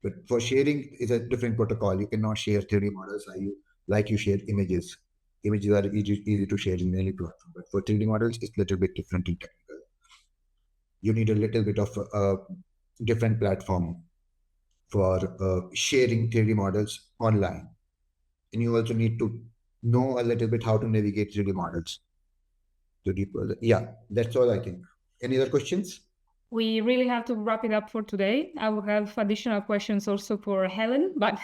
But for sharing is a different protocol. You cannot share 3D models like you share images. Images are easy to share in any platform. But for 3D models, it's a little bit different in technical. You need a little bit of a different platform for sharing 3D models online. And you also need to know a little bit how to navigate 3D models. Yeah, that's all I think. Any other questions? we really have to wrap it up for today. I will have additional questions also for Helen, but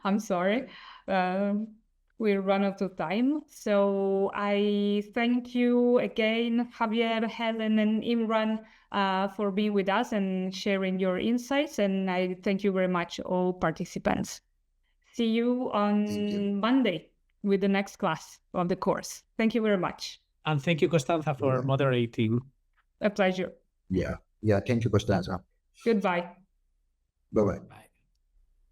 I'm sorry. We're run out of time. So I thank you again, Javier, Helen, and Imran, for being with us and sharing your insights. And I thank you very much, all participants. See you on Monday with the next class of the course. Thank you very much. And thank you, Costanza, for moderating. A pleasure. Yeah. Thank you, Costanza. Goodbye. Bye-bye. Bye.